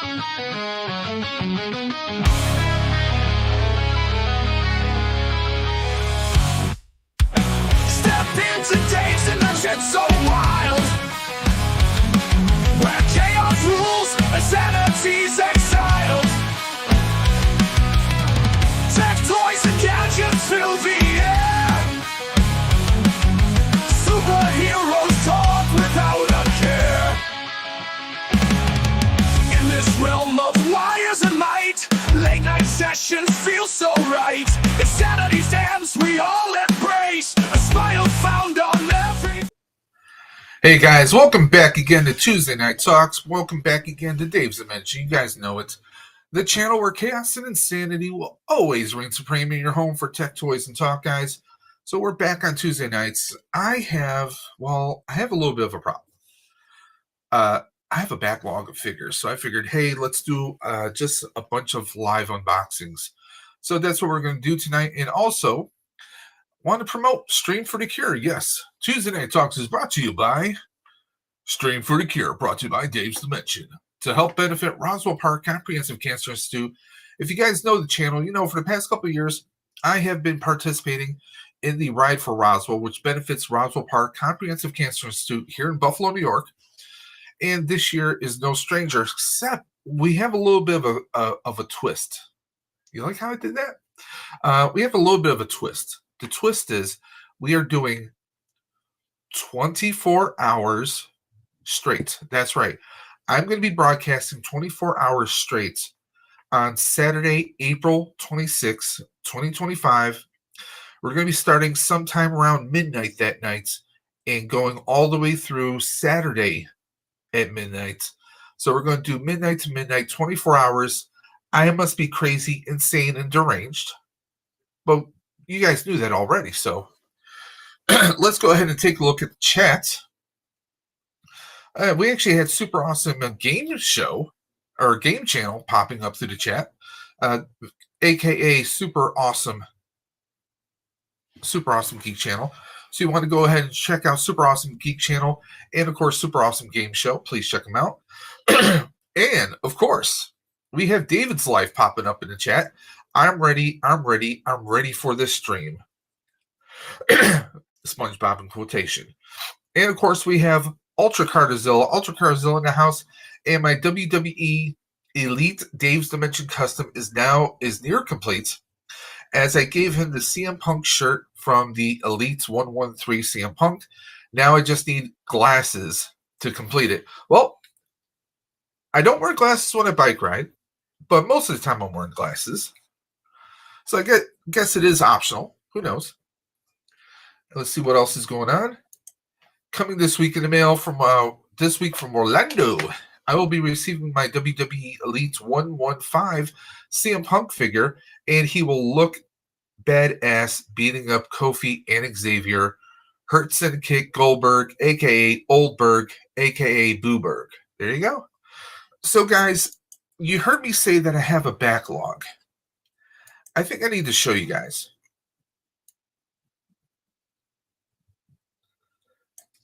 Step into Dave's dimension so wild, where chaos rules and sanity's exiled. Tech toys and gadgets fill the air. Superheroes talk without a care. In this realm of wires and light, late night sessions feel so right. Insanity's dance we all embrace, a smile found on every... Hey guys, welcome back again to Tuesday Night Talks. Welcome back again to Dave's Dimension. You guys know it. The channel where chaos and insanity will always reign supreme in your home for tech, toys, and talk, guys. So we're back on Tuesday nights. I have a little bit of a problem. I have a backlog of figures, so I figured, hey, let's do just a bunch of live unboxings. So that's what we're going to do tonight. And also, want to promote Stream for the Cure. Yes, Tuesday Night Talks is brought to you by Stream for the Cure, brought to you by Dave's Dimension, to help benefit Roswell Park Comprehensive Cancer Institute. If you guys know the channel, you know for the past couple of years, I have been participating in the Ride for Roswell, which benefits Roswell Park Comprehensive Cancer Institute here in Buffalo, New York. And this year is no stranger, except we have a little bit of a twist. You like how I did that? We have a little bit of a twist. The twist is we are doing 24 hours straight. That's right. I'm going to be broadcasting 24 hours straight on Saturday, April 26, 2025. We're going to be starting sometime around midnight that night and going all the way through Saturday at midnight. So we're going to do midnight to midnight, 24 hours. I must be crazy, insane, and deranged. But you guys knew that already, so let's go ahead and take a look at the chat. We actually had Super Awesome Game Show, or Game Channel, popping up through the chat, aka Super Awesome Geek Channel. So you want to go ahead and check out Super Awesome Geek Channel and, of course, Super Awesome Game Show. Please check them out. And, of course, we have David's Life popping up in the chat. I'm ready for this stream. SpongeBob in quotation. And, of course, we have Ultra Cardazilla in the house. And my WWE Elite Dave's Dimension Custom is near complete, as I gave him the CM Punk shirt from the Elite 113 CM Punk. Now I just need glasses to complete it. Well, I don't wear glasses when I bike ride, but most of the time I'm wearing glasses. So I guess it is optional. Who knows? Let's see what else is going on. Coming this week in the mail from Orlando, I will be receiving my WWE Elite 115 CM Punk figure, and he will look badass beating up Kofi and Xavier, Hurt Syndicate Goldberg, a.k.a. Oldberg, a.k.a. Booberg. There you go. So, guys, you heard me say that I have a backlog. I think I need to show you guys.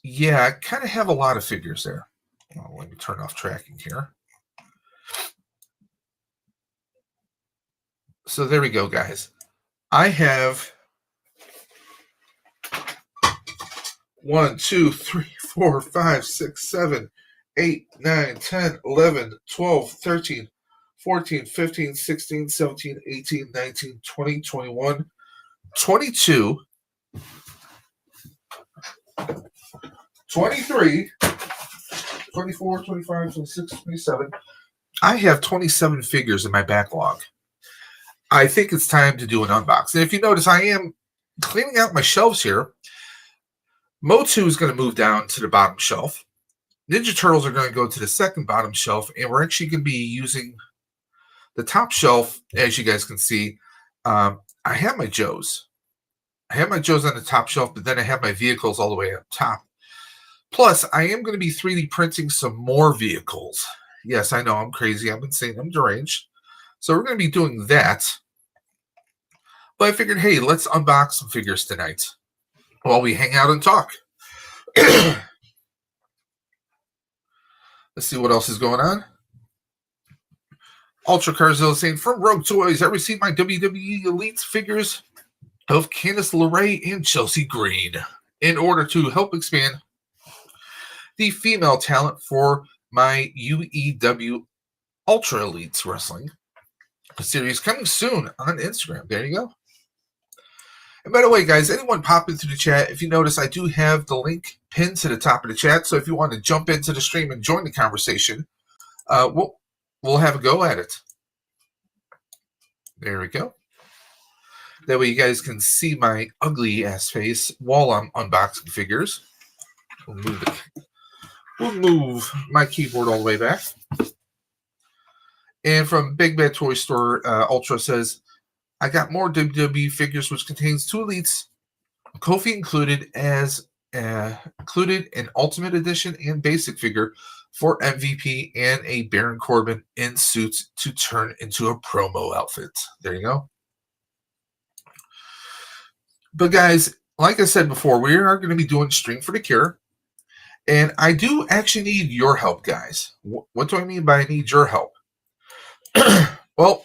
Yeah, I kind of have a lot of figures there. Well, let me turn off tracking here. So there we go, guys. I have 1, 2, 3, 4, 5, 6, 7, 8, 9, 10, 11, 12, 13, 14, 15, 16, 17, 18, 19, 20, 21, 22, 23, 24, 25, 26, 27. I have 27 figures in my backlog. I think it's time to do an unbox. And if you notice, I am cleaning out my shelves here. Motu is going to move down to the bottom shelf. Ninja Turtles are going to go to the second bottom shelf. And we're actually going to be using the top shelf, as you guys can see. I have my Joes. I have my Joes on the top shelf, but then I have my vehicles all the way up top. Plus, I am going to be 3D printing some more vehicles. Yes, I know, I'm crazy. I'm insane. I'm deranged. So we're going to be doing that. But I figured, hey, let's unbox some figures tonight while we hang out and talk. Let's see what else is going on. Ultra Carzilla saying, from Rogue Toys, I received my WWE Elite figures of Candice LeRae and Chelsea Green in order to help expand the female talent for my UEW Ultra Elites Wrestling series coming soon on Instagram. There you go. And by the way, guys, anyone pop into the chat, if you notice, I do have the link pinned to the top of the chat. So if you want to jump into the stream and join the conversation, we'll have a go at it. There we go. That way you guys can see my ugly ass face while I'm unboxing figures. We'll move my keyboard all the way back. And from Big Bad Toy Store, Ultra says, I got more WWE figures, which contains 2 Elites, Kofi included included an Ultimate Edition and Basic figure for MVP and a Baron Corbin in suits to turn into a promo outfit. There you go. But guys, like I said before, we are going to be doing Stream for the Cure. And I do actually need your help, guys. What do I mean by I need your help? Well,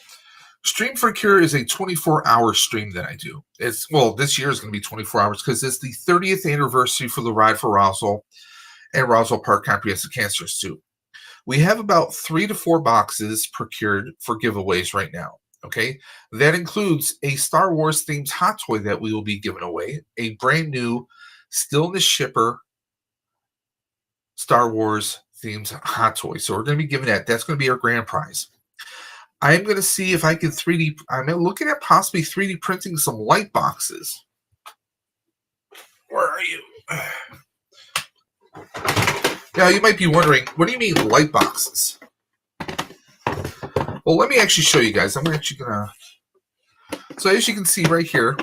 Stream for Cure is a 24-hour stream that I do. This year is going to be 24 hours because it's the 30th anniversary for the Ride for Roswell and Roswell Park Comprehensive Cancer Institute. We have about 3 to 4 boxes procured for giveaways right now. Okay, that includes a Star Wars themed hot toy that we will be giving away, a brand new, still in the shipper, Star Wars themed hot toy. So we're going to be giving that. That's going to be our grand prize. I'm going to see if I can 3D. I'm looking at possibly 3D printing some light boxes. Where are you? Now you might be wondering, what do you mean light boxes? Well, let me actually show you guys. I'm actually going to... So as you can see right here,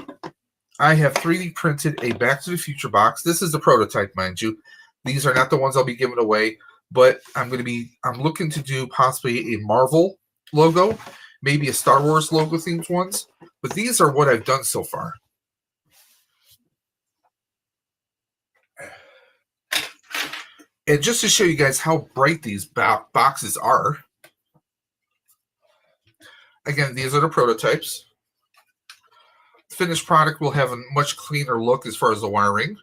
I have 3D printed a Back to the Future box. This is the prototype, mind you. These are not the ones I'll be giving away, but I'm looking to do possibly a Marvel logo, maybe a Star Wars logo themed ones. But these are what I've done so far. And just to show you guys how bright these boxes are, again, these are the prototypes. The finished product will have a much cleaner look as far as the wiring.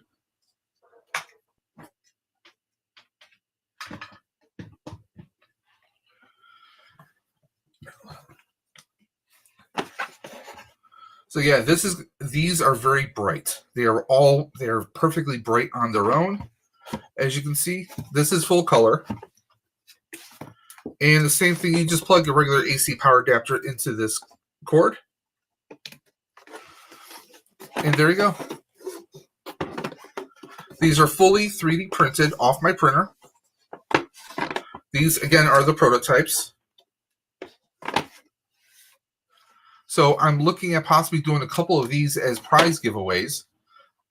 So yeah, these are very bright. They're perfectly bright on their own. As you can see, this is full color. And the same thing, you just plug a regular AC power adapter into this cord. And there you go. These are fully 3D printed off my printer. These, again, are the prototypes. So I'm looking at possibly doing a couple of these as prize giveaways.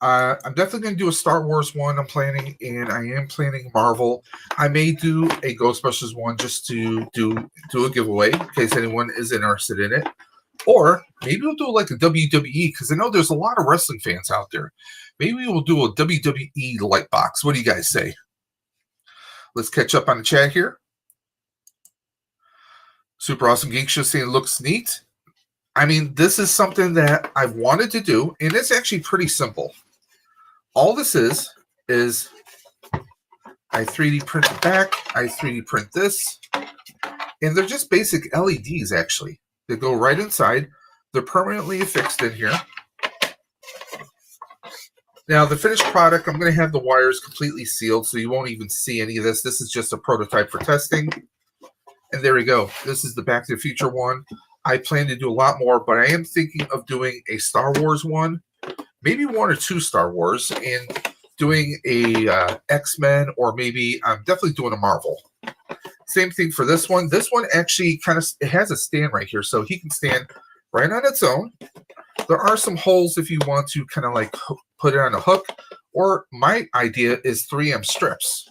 I'm definitely going to do a Star Wars one I'm planning, and I am planning Marvel. I may do a Ghostbusters one just to do a giveaway in case anyone is interested in it. Or maybe we'll do like a WWE, because I know there's a lot of wrestling fans out there. Maybe we'll do a WWE light box. What do you guys say? Let's catch up on the chat here. Super Awesome Geek Show saying looks neat. I mean, this is something that I've wanted to do, and it's actually pretty simple. All this is I 3D print the back, I 3D print this, and they're just basic LEDs, actually. They go right inside. They're permanently affixed in here. Now, the finished product, I'm going to have the wires completely sealed, so you won't even see any of this. This is just a prototype for testing. And there we go. This is the Back to the Future one. I plan to do a lot more, but I am thinking of doing a Star Wars one, maybe 1 or 2 Star Wars, and doing a X-Men, or maybe I'm definitely doing a Marvel. Same thing for this one. This one actually it has a stand right here, so he can stand right on its own. There are some holes if you want to kind of like put it on a hook, or my idea is 3M strips.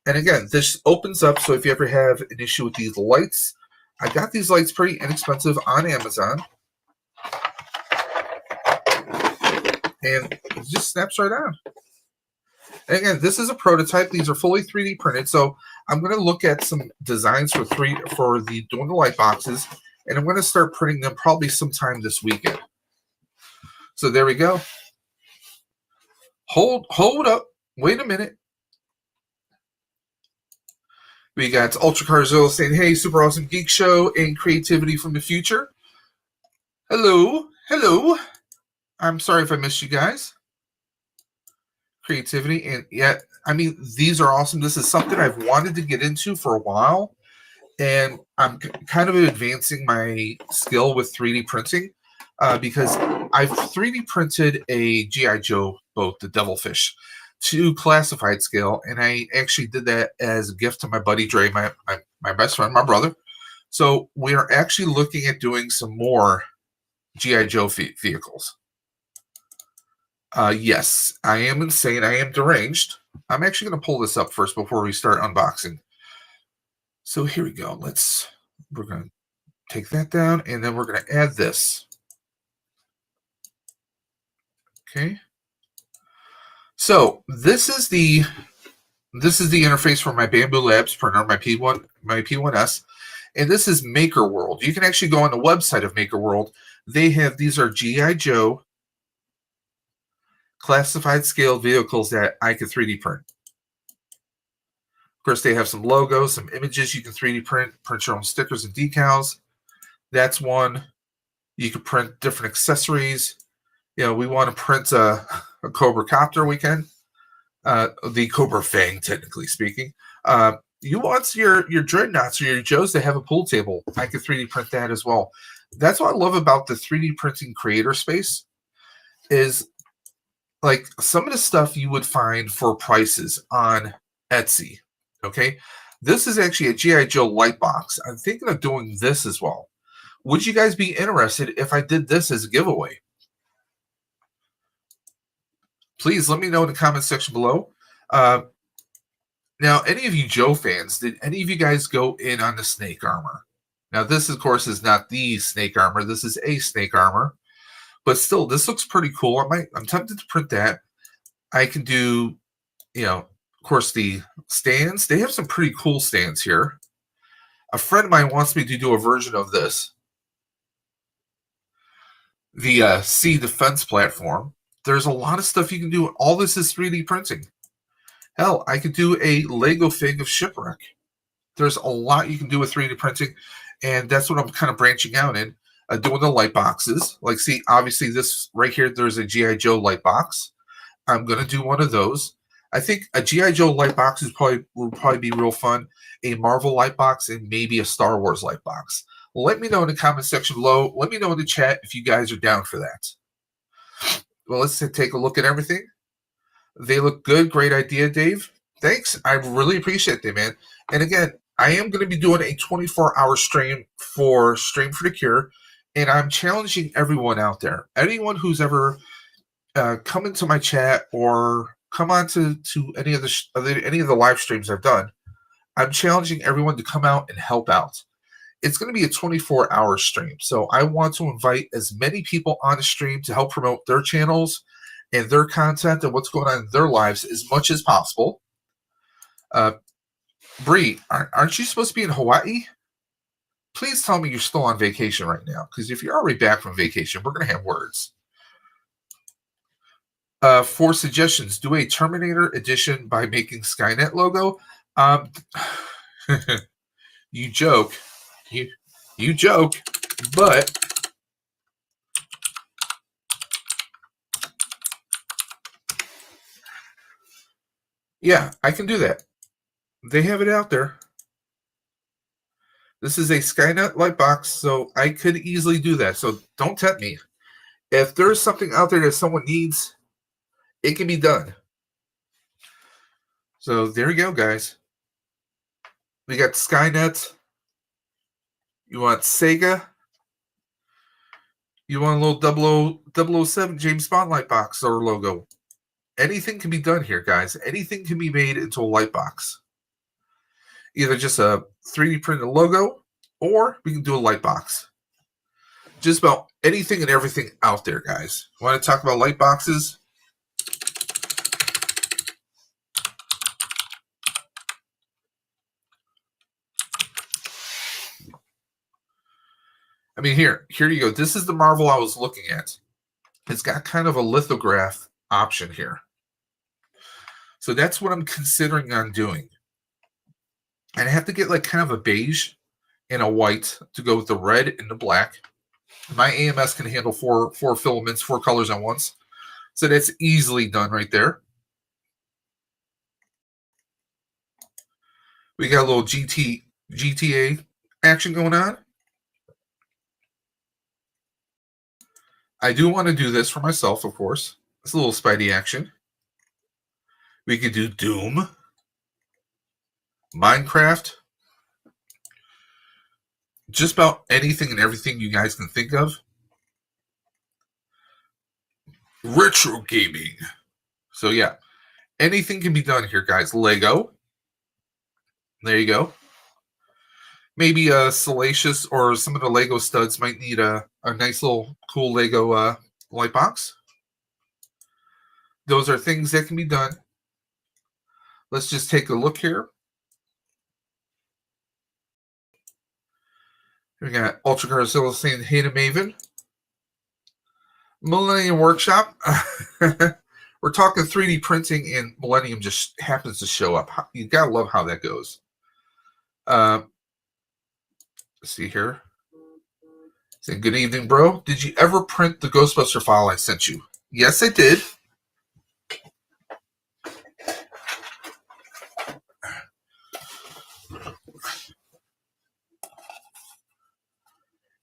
And again, this opens up, so if you ever have an issue with these lights, I got these lights pretty inexpensive on Amazon. And it just snaps right on. And again, this is a prototype. These are fully 3D printed. So I'm going to look at some designs for doing the light boxes, and I'm going to start printing them probably sometime this weekend. So there we go. Hold up. Wait a minute. We got Ultra Carzilla saying, hey, super awesome geek show and creativity from the future. Hello. Hello. I'm sorry if I missed you guys. Creativity. And yeah, I mean, these are awesome. This is something I've wanted to get into for a while. And I'm kind of advancing my skill with 3D printing because I've 3D printed a G.I. Joe boat, the Devilfish, to classified scale. And I actually did that as a gift to my buddy Dre, my best friend, my brother. So we are actually looking at doing some more G.I. Joe vehicles. Yes, I am insane. I am deranged. I'm actually going to pull this up first before we start unboxing. So here we go. We're going to take that down, and then we're going to add this. Okay. So this is the interface for my Bamboo Labs printer, my P1S, and this is Maker World. You can actually go on the website of Maker World. These are G.I. Joe classified scale vehicles that I could 3D print. Of course, they have some logos, some images you can 3D print your own stickers and decals. That's one. You can print different accessories. You know, we want to print a Cobra Copter, we can. The Cobra Fang, technically speaking. You want your Dreadnoughts or your Joes to have a pool table. I can 3D print that as well. That's what I love about the 3D printing creator space is like some of the stuff you would find for prices on Etsy. Okay, this is actually a G.I. Joe light box. I'm thinking of doing this as well. Would you guys be interested if I did this as a giveaway? Please let me know in the comment section below. Now, any of you Joe fans, did any of you guys go in on the snake armor? Now, this, of course, is not the snake armor. This is a snake armor. But still, this looks pretty cool. I'm tempted to print that. I can do, of course, the stands. They have some pretty cool stands here. A friend of mine wants me to do a version of this. The Sea Defense platform. There's a lot of stuff you can do. All this is 3D printing. Hell, I could do a Lego fig of Shipwreck. There's a lot you can do with 3D printing, and that's what I'm kind of branching out in. Doing the light boxes. Like, see, obviously this right here, there's a G.I. Joe light box. I'm going to do one of those. I think a G.I. Joe light box will probably be real fun. A Marvel light box and maybe a Star Wars light box. Let me know in the comment section below. Let me know in the chat if you guys are down for that. Well, let's take a look at everything. They look good. Great idea, Dave. Thanks. I really appreciate that, man. And again, I am going to be doing a 24-hour stream for the Cure. And I'm challenging everyone out there. Anyone who's ever come into my chat or come on to any of the live streams I've done, I'm challenging everyone to come out and help out. It's going to be a 24-hour stream. So I want to invite as many people on the stream to help promote their channels and their content and what's going on in their lives as much as possible. Bree, aren't you supposed to be in Hawaii? Please tell me you're still on vacation right now, because if you're already back from vacation, we're going to have words. For suggestions, do a Terminator edition by making Skynet logo. You joke. You joke, but yeah, I can do that. They have it out there. This is a Skynet light box, so I could easily do that. So don't tempt me. If there's something out there that someone needs, it can be done. So there you go, guys. We got Skynet. You want Sega. You want a little 007 James Bond light box or logo. Anything can be done here, guys. Anything can be made into a light box. Either just a 3D printed logo, or we can do a light box. Just about anything and everything out there, guys. Want to talk about light boxes? mean, here you go. This is the Marvel I was looking at. It's got kind of a lithograph option here. So that's what I'm considering on doing. And I have to get like kind of a beige and a white to go with the red and the black. My AMS can handle four filaments, 4 colors at once. So that's easily done right there. We got a little GTA action going on. I do want to do this for myself, of course. It's a little Spidey action. We could do Doom, Minecraft, just about anything and everything you guys can think of. Retro gaming. So yeah, anything can be done here, guys. Lego. There you go. Maybe a Salacious or some of the Lego studs might need a nice little cool Lego light box. Those are things that can be done. Let's just take a look here. We got Ultra Carzilla saying, "Hey to Maven." Millennium Workshop. We're talking 3D printing, and Millennium just happens to show up. You gotta love how that goes. Let's see here. Saying, "Good evening, bro. Did you ever print the Ghostbuster file I sent you?" Yes, I did.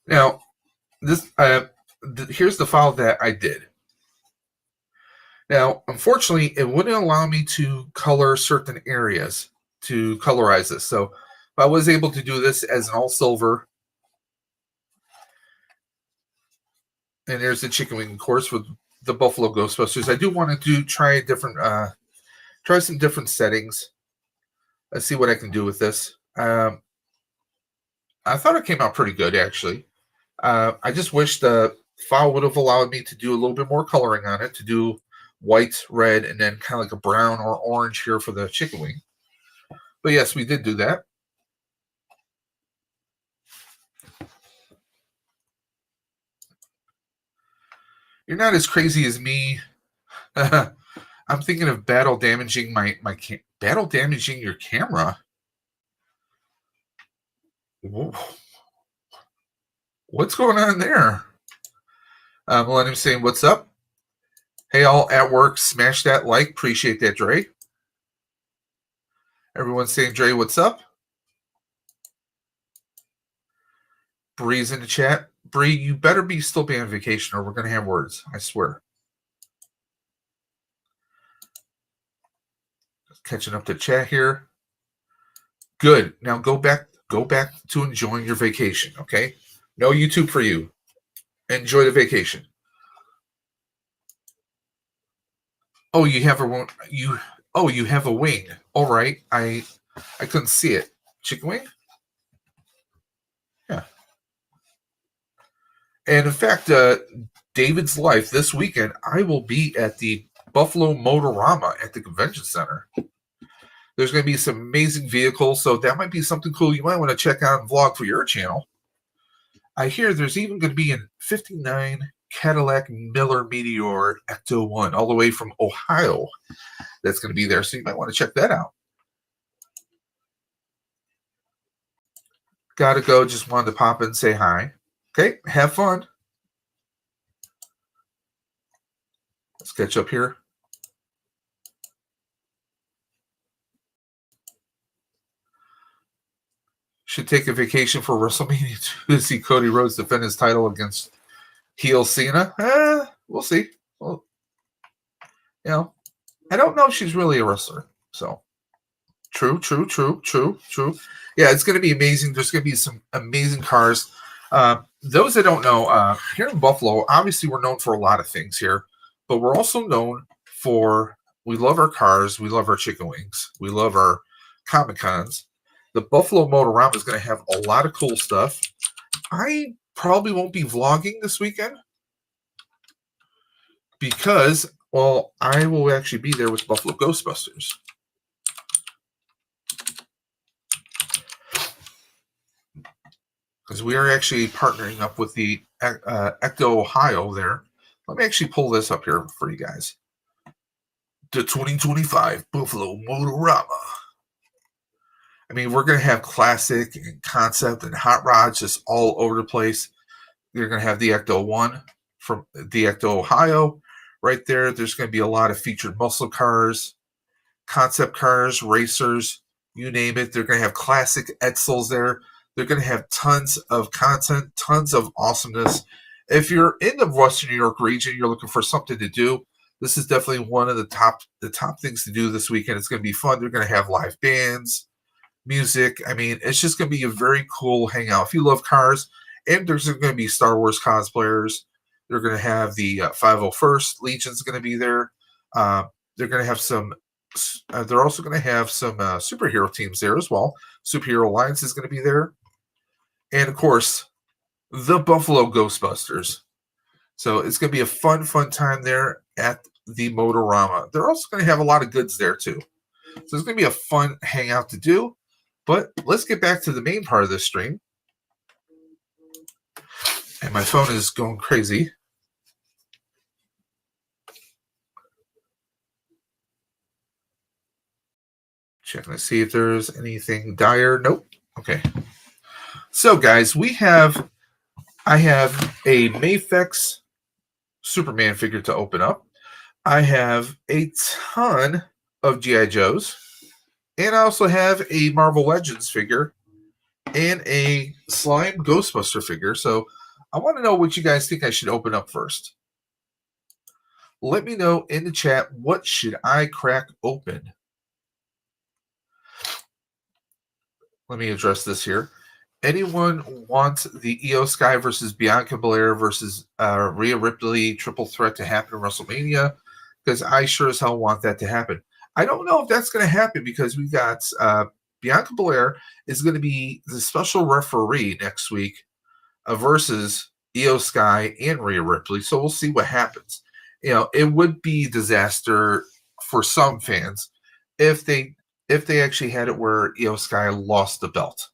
Now, this here's the file that I did. Now, unfortunately, it wouldn't allow me to color certain areas to colorize this. So if I was able to do this as an all silver, and there's the chicken wing, of course, with the Buffalo Ghostbusters. I do want to try some different settings. Let's see what I can do with this. I thought it came out pretty good, actually. I just wish the file would have allowed me to do a little bit more coloring on it, to do white, red, and then kind of like a brown or orange here for the chicken wing. But yes, we did do that. You're not as crazy as me. I'm thinking of battle damaging battle damaging your camera. Whoa. What's going on there? Millennium saying, "What's up? Hey, all at work, smash that like. Appreciate that, Dre." Everyone's saying, "Dre, what's up?" Bree's in the chat. Bree, you better be still be on vacation or we're going to have words. I swear. Just catching up to chat here. Good. Now go back to enjoying your vacation, okay? No YouTube for you. Enjoy the vacation. Oh, you have a wing. All right. I couldn't see it. Chicken wing? Yeah. And in fact, David's Life this weekend, I will be at the Buffalo Motorama at the convention center. There's going to be some amazing vehicles, so that might be something cool you might want to check out and vlog for your channel. I hear there's even going to be a 59 Cadillac Miller Meteor Ecto 1 all the way from Ohio that's going to be there, so you might want to check that out. Gotta go. Just wanted to pop in and say hi. Okay, have fun. Let's catch up here. Should take a vacation for WrestleMania 2 to see Cody Rhodes defend his title against heel Cena. We'll see. Well, I don't know if she's really a wrestler. So, true. Yeah, it's going to be amazing. There's going to be some amazing cars. Those that don't know, here in Buffalo, obviously we're known for a lot of things here, but we're also known for, we love our cars, we love our chicken wings, we love our Comic-Cons. The Buffalo Motorama is going to have a lot of cool stuff. I probably won't be vlogging this weekend because, well, I will actually be there with Buffalo Ghostbusters. because we are actually partnering up with the Ecto Ohio there. Let me actually pull this up here for you guys. The 2025 Buffalo Motorama. I mean, we're going to have classic and concept and hot rods just all over the place. You're going to have the Ecto 1 from the Ecto Ohio right there. There's going to be a lot of featured muscle cars, concept cars, racers, you name it. They're going to have classic Edsels there. They're going to have tons of content, tons of awesomeness. If you're in the Western New York region, you're looking for something to do, this is definitely one of the top things to do this weekend. It's going to be fun. They're going to have live bands, music. I mean, it's just going to be a very cool hangout. If you love cars, and there's going to be Star Wars cosplayers. They're going to have the 501st Legion's going to be there. They're going to have some. They're also going to have some superhero teams there as well. Superhero Alliance is going to be there, and of course, the Buffalo Ghostbusters. So it's going to be a fun time there at the Motorama. They're also going to have a lot of goods there too. So it's going to be a fun hangout to do. But let's get back to the main part of this stream. And my phone is going crazy. Checking to see if there's anything dire. Nope. Okay. So, guys, I have a Mafex Superman figure to open up. I have a ton of G.I. Joes. And I also have a Marvel Legends figure and a Slime Ghostbuster figure. So I want to know what you guys think I should open up first. Let me know in the chat, what should I crack open? Let me address this here. Anyone want the Io Sky versus Bianca Belair versus Rhea Ripley triple threat to happen in WrestleMania? Because I sure as hell want that to happen. I don't know if that's going to happen because we got Bianca Belair is going to be the special referee next week versus Io Sky and Rhea Ripley. So we'll see what happens. You know, it would be disaster for some fans if they actually had it where Io Sky lost the belt.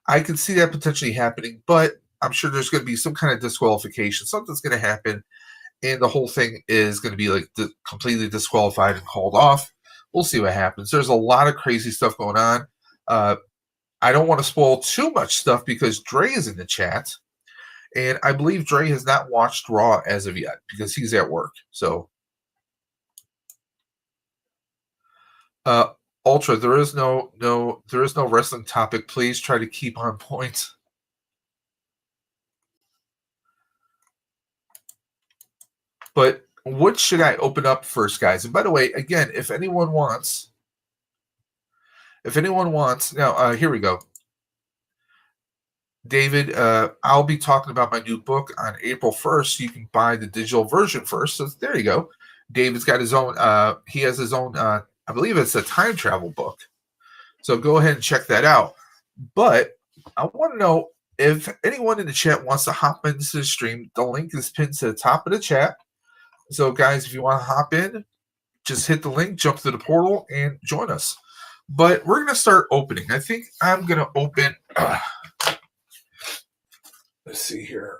I could see that potentially happening, but I'm sure there's going to be some kind of disqualification. Something's going to happen, and the whole thing is going to be like completely disqualified and called off. We'll see what happens. There's a lot of crazy stuff going on. I don't want to spoil too much stuff because Dre is in the chat, and I believe Dre has not watched Raw as of yet because he's at work. So, Ultra, there is no wrestling topic. Please try to keep on point. But what should I open up first, guys? And by the way, again, if anyone wants, now here we go. David, I'll be talking about my new book on April 1st. You can buy the digital version first. So there you go. David's got his own, he has his own, I believe it's a time travel book. So go ahead and check that out. But I want to know if anyone in the chat wants to hop into the stream. The link is pinned to the top of the chat. So, guys, if you want to hop in, just hit the link, jump to the portal, and join us. But we're going to start opening. I think I'm going to open. Let's see here.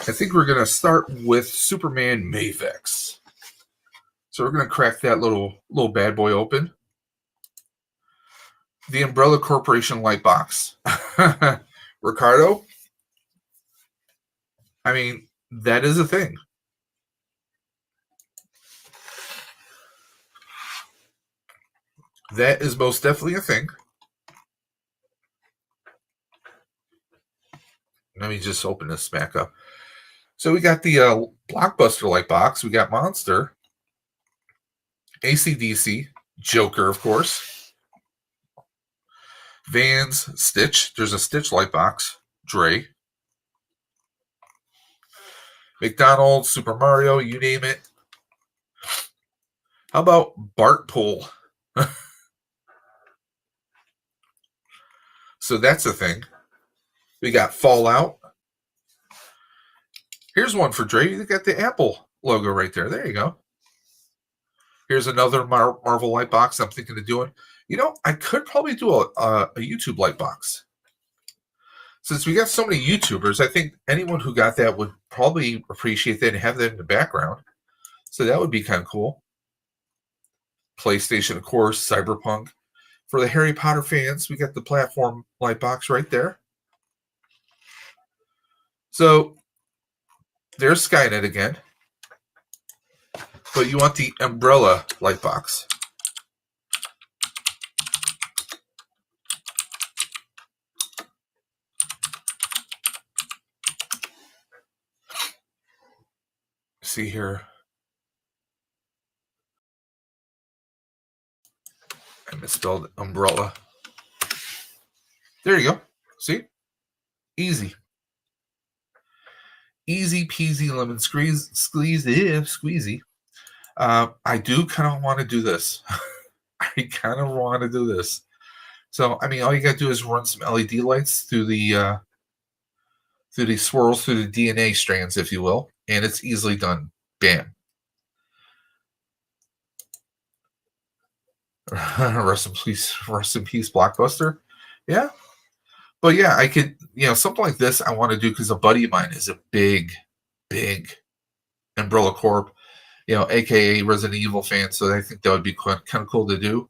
I think we're going to start with Superman Mafex. So we're going to crack that little bad boy open. The Umbrella Corporation light box. Ricardo, I mean, that is a thing. That is most definitely a thing. Let me just open this back up. So we got the Blockbuster light box. We got Monster, AC/DC, Joker, of course, Vans, Stitch. There's a Stitch light box. Dre, McDonald's, Super Mario, you name it. How about Bartpool? So that's a thing. We got Fallout. Here's one for Dre. You got the Apple logo right there. There you go. Here's another Marvel light box I'm thinking of doing. You know, I could probably do a YouTube light box. Since we got so many YouTubers, I think anyone who got that would probably appreciate that and have that in the background. So that would be kind of cool. PlayStation, of course, Cyberpunk. For the Harry Potter fans, we got the platform light box right there. So there's Skynet again. But you want the umbrella light box. See here. I misspelled umbrella. There you go. See? Easy. Easy peasy lemon squeezy. I do kind of want to do this. I kind of want to do this. So, I mean, all you got to do is run some LED lights through the swirls, through the DNA strands, if you will, and it's easily done. Bam. Rest in peace, Blockbuster. Yeah. But yeah, I could, something like this I want to do because a buddy of mine is a big Umbrella Corp, aka Resident Evil fan. So I think that would be kind of cool to do.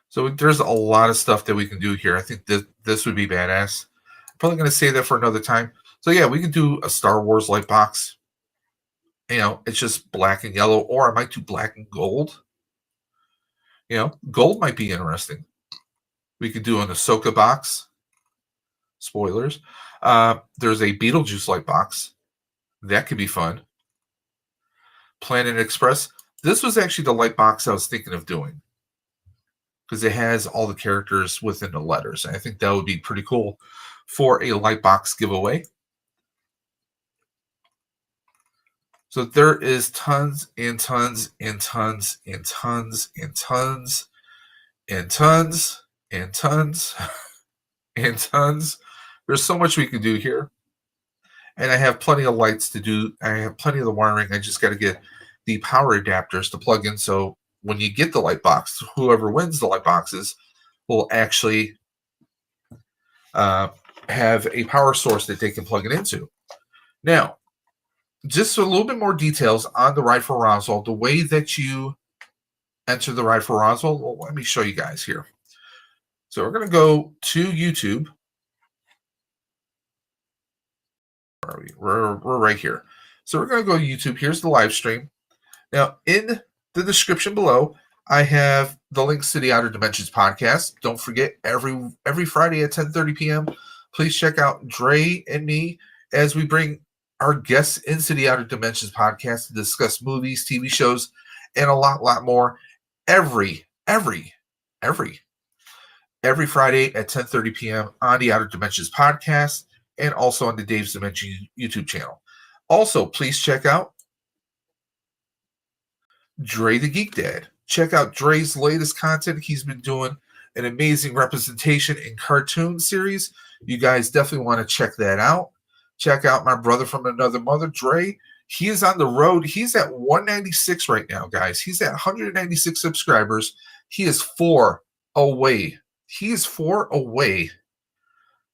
So there's a lot of stuff that we can do here. I think this would be badass. I'm probably going to save that for another time. So yeah, we can do a Star Wars light box. It's just black and yellow, or I might do black and gold. Gold might be interesting. We could do an Ahsoka box. Spoilers. There's a Beetlejuice light box. That could be fun. Planet Express. This was actually the light box I was thinking of doing, because it has all the characters within the letters. And I think that would be pretty cool for a light box giveaway. So there is tons and tons and tons and tons and tons and tons and tons and tons. There's so much we can do here. And I have plenty of lights to do. I have plenty of the wiring. I just got to get the power adapters to plug in. So when you get the light box, whoever wins the light boxes will actually have a power source that they can plug it into. Now, just a little bit more details on the Ride for Roswell. The way that you enter the Ride for Roswell, well, let me show you guys here. So we're going to go to YouTube. Where are we? We're right here. So we're going to go to YouTube. Here's the live stream. Now, in the description below, I have the links to the Outer Dimensions podcast. Don't forget, every Friday at 10:30 p.m., please check out Dre and me as we bring our guests into the Outer Dimensions podcast to discuss movies, TV shows, and a lot more every Friday at 10:30 p.m. on the Outer Dimensions podcast and also on the Dave's Dimension YouTube channel. Also, please check out Dre the Geek Dad. Check out Dre's latest content. He's been doing an amazing representation in cartoon series. You guys definitely want to check that out. Check out my brother from another mother, Dre. He is on the road. He's at 196 right now, guys. He's at 196 subscribers. He is 4 away. He is 4 away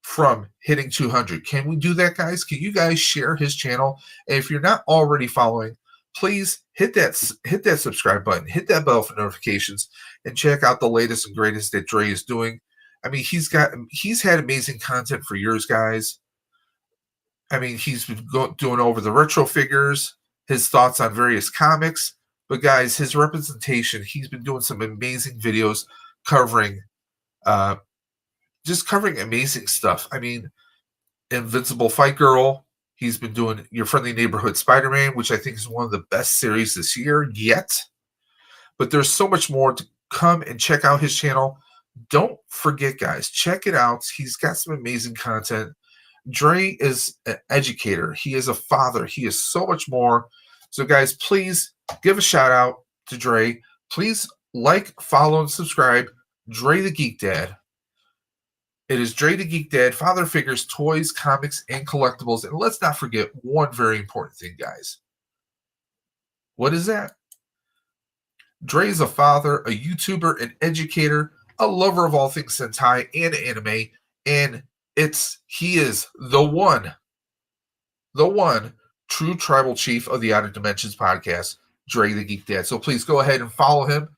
from hitting 200. Can we do that, guys? Can you guys share his channel? And if you're not already following, please hit that subscribe button, hit that bell for notifications, and check out the latest and greatest that Dre is doing. I mean, he's had amazing content for years, guys. I mean, he's been doing over the retro figures, his thoughts on various comics. But guys, his representation, he's been doing some amazing videos covering amazing stuff. I mean, Invincible Fight Girl. He's been doing Your Friendly Neighborhood Spider-Man, which I think is one of the best series this year yet. But there's so much more to come, and check out his channel. Don't forget, guys, check it out. He's got some amazing content. Dre is an educator. He is a father. He is so much more. So, guys, please give a shout out to Dre. Please like, follow, and subscribe. Dre the Geek Dad. It is Dre the Geek Dad, father figures, toys, comics, and collectibles. And let's not forget one very important thing, guys. What is that? Dre is a father, a YouTuber, an educator, a lover of all things Sentai and anime, and he is the one true tribal chief of the Outer Dimensions podcast, Dre the Geek Dad. So please go ahead and follow him,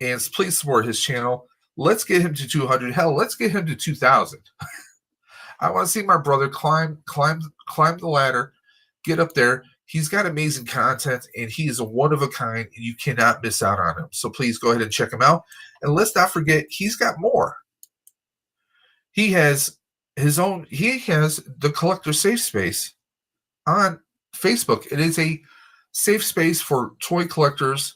and please support his channel. Let's get him to 200. Hell, let's get him to 2,000. I want to see my brother climb the ladder, get up there. He's got amazing content, and he is a one of a kind, and you cannot miss out on him. So please go ahead and check him out. And let's not forget, he's got more. He has the Collector Safe Space on Facebook. It is a safe space for toy collectors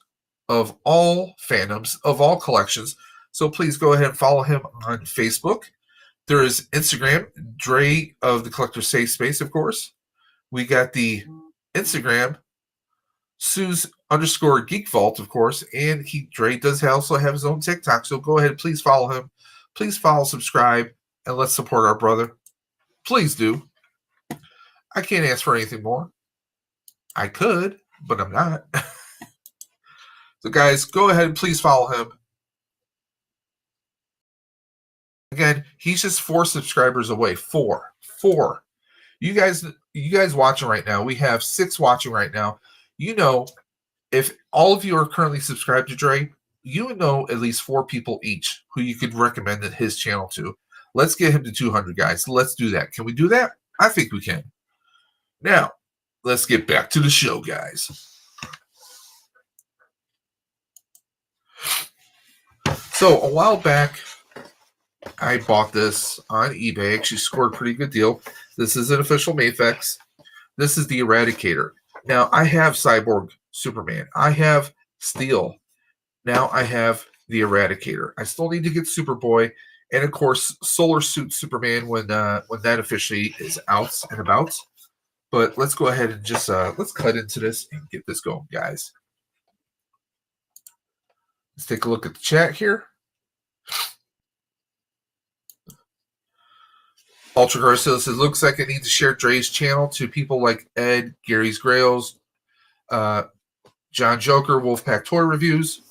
of all fandoms, of all collections. So please go ahead and follow him on Facebook. There is Instagram, Dre of the Collector Safe Space, of course. We got the Instagram, Sue's_Geek Vault, of course. And Dre does also have his own TikTok. So go ahead, please follow him. Please follow, subscribe, and let's support our brother. Please do. I can't ask for anything more. I could, but I'm not. So guys, go ahead and please follow him. Again, he's just 4 subscribers away. 4. You guys watching right now, we have 6 watching right now. You know, if all of you are currently subscribed to Dre, you know at least 4 people each who you could recommend his channel to. Let's get him to 200, guys. Let's do that. Can we do that? I think we can. Now, let's get back to the show, guys. So, a while back, I bought this on eBay. Actually scored a pretty good deal. This is an official Mafex. This is the Eradicator. Now, I have Cyborg Superman. I have Steel. Now I have the Eradicator. I still need to get Superboy. And, of course, Solar Suit Superman when that officially is out and about. But let's go ahead and just let's cut into this and get this going, guys. Let's take a look at the chat here. Ultra Garcia says, looks like I need to share Dre's channel to people like Ed, Gary's Grails, John Joker, Wolfpack Toy Reviews.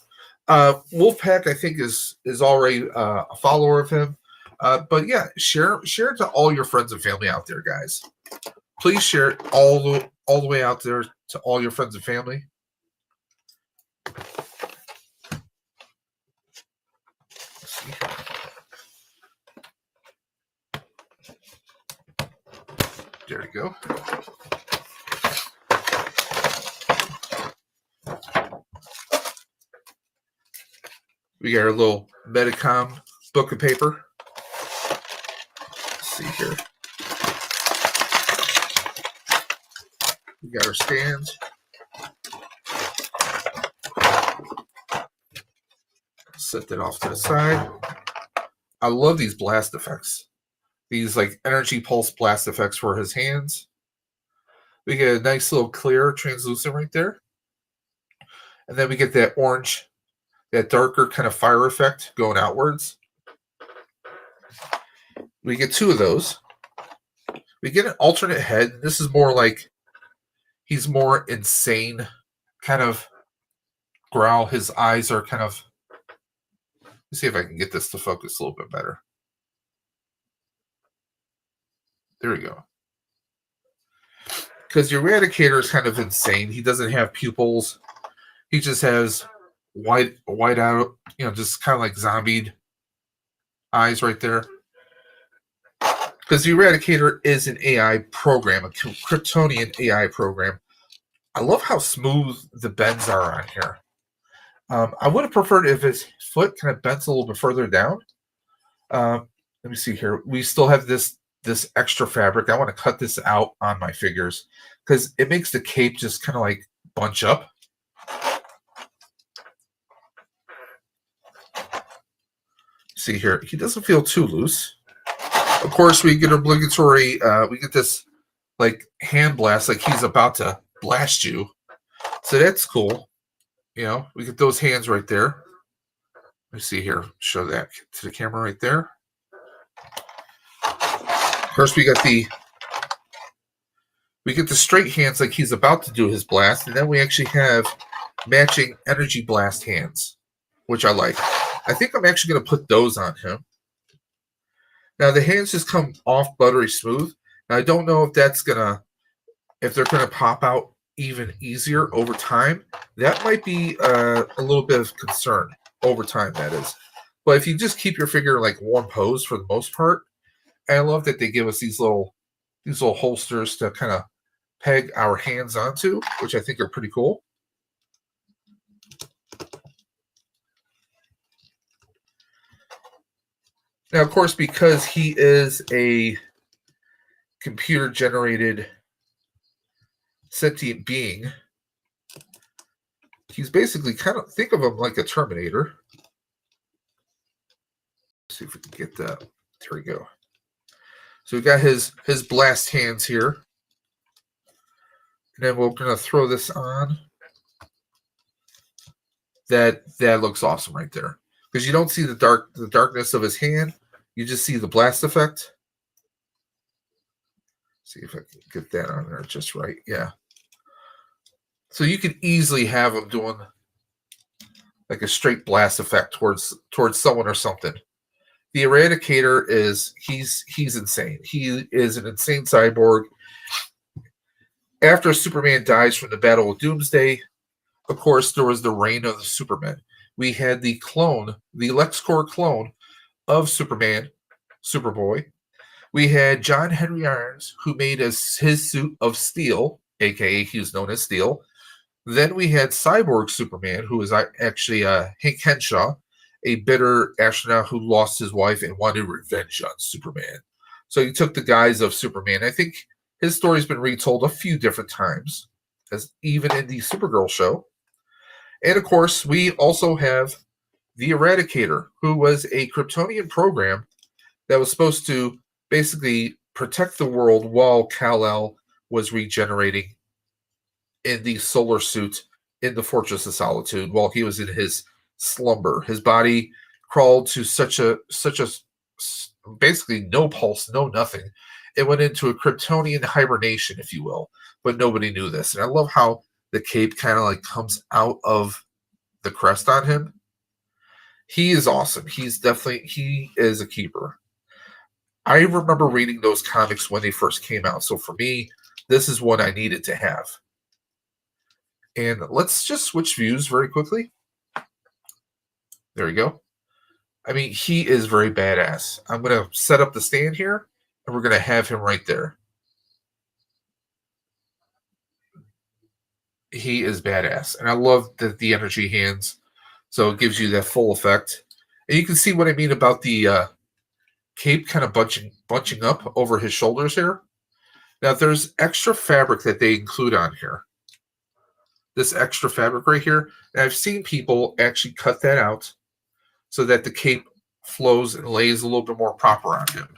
Wolfpack, I think, is already a follower of him. But yeah, share it to all your friends and family out there, guys. Please share it all the way out there to all your friends and family. Let's see. There we go. We got our little Metacom book of paper. Let's see here. We got our stands. Set that off to the side. I love these blast effects. These like energy pulse blast effects for his hands. We get a nice little clear translucent right there. And then we get that orange, that darker kind of fire effect going outwards. We get 2 of those. We get an alternate head. This is more like he's more insane kind of growl. His eyes are kind of... Let's see if I can get this to focus a little bit better. There we go. Because the Eradicator is kind of insane. He doesn't have pupils. He just has white out, just kind of like zombied eyes right there. Because the Eradicator is an AI program, a Kryptonian AI program. I love how smooth the bends are on here. I would have preferred if his foot kind of bends a little bit further down. Let me see here. We still have this extra fabric. I want to cut this out on my figures because it makes the cape just kind of like bunch up. See here, he doesn't feel too loose. Of course, we get obligatory, we get this like hand blast, like he's about to blast you. So that's cool. We get those hands right there. Let me see here. Show that to the camera right there. First, we get the straight hands like he's about to do his blast, and then we actually have matching energy blast hands, which I like. I think I'm actually going to put those on him. Now the hands just come off buttery smooth. Now I don't know if they're gonna pop out even easier over time. That might be a little bit of concern over time. That is, but if you just keep your figure like one pose for the most part, and I love that they give us these little holsters to kind of peg our hands onto, which I think are pretty cool. Now, of course, because he is a computer-generated sentient being, he's basically think of him like a Terminator. Let's see if we can get that. There we go. So we got his blast hands here. And then we're going to throw this on. That looks awesome right there. Because you don't see the darkness of his hand. You just see the blast effect. See if I can get that on there just right. Yeah. So you could easily have him doing like a straight blast effect towards someone or something. The Eradicator he's insane. He is an insane cyborg. After Superman dies from the Battle of Doomsday, of course, there was the reign of the Supermen. We had the LexCorp clone of Superman, Superboy. We had John Henry Irons, who made his suit of steel, aka he was known as Steel. Then we had Cyborg Superman, who was actually Hank Henshaw, a bitter astronaut who lost his wife and wanted revenge on Superman. So he took the guise of Superman. I think his story's been retold a few different times, as even in the Supergirl show. And of course, we also have the Eradicator, who was a Kryptonian program that was supposed to basically protect the world while Kal-El was regenerating in the solar suit in the Fortress of Solitude while he was in his slumber. His body crawled to such a basically no pulse, no nothing. It went into a Kryptonian hibernation, if you will, but nobody knew this. And I love how the cape kind of like comes out of the crest on him. He is awesome. He is a keeper. I remember reading those comics when they first came out. So for me, this is what I needed to have. And let's just switch views very quickly. There we go. I mean, he is very badass. I'm going to set up the stand here, and we're going to have him right there. He is badass. And I love the energy hands. So it gives you that full effect. And you can see what I mean about the cape kind of bunching up over his shoulders here. Now, there's extra fabric that they include on here. This extra fabric right here. And I've seen people actually cut that out so that the cape flows and lays a little bit more proper on him.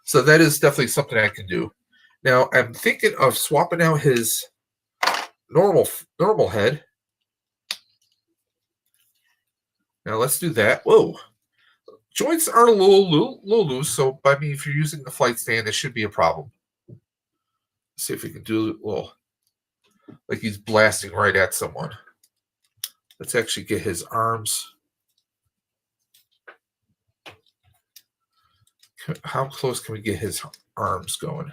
So that is definitely something I can do. Now, I'm thinking of swapping out his normal head. Now, let's do that. Whoa. Joints are a little loose, so I mean, if you're using the flight stand, this should be a problem. Let's see if we can do a little, like he's blasting right at someone. Let's actually get his arms. How close can we get his arms going?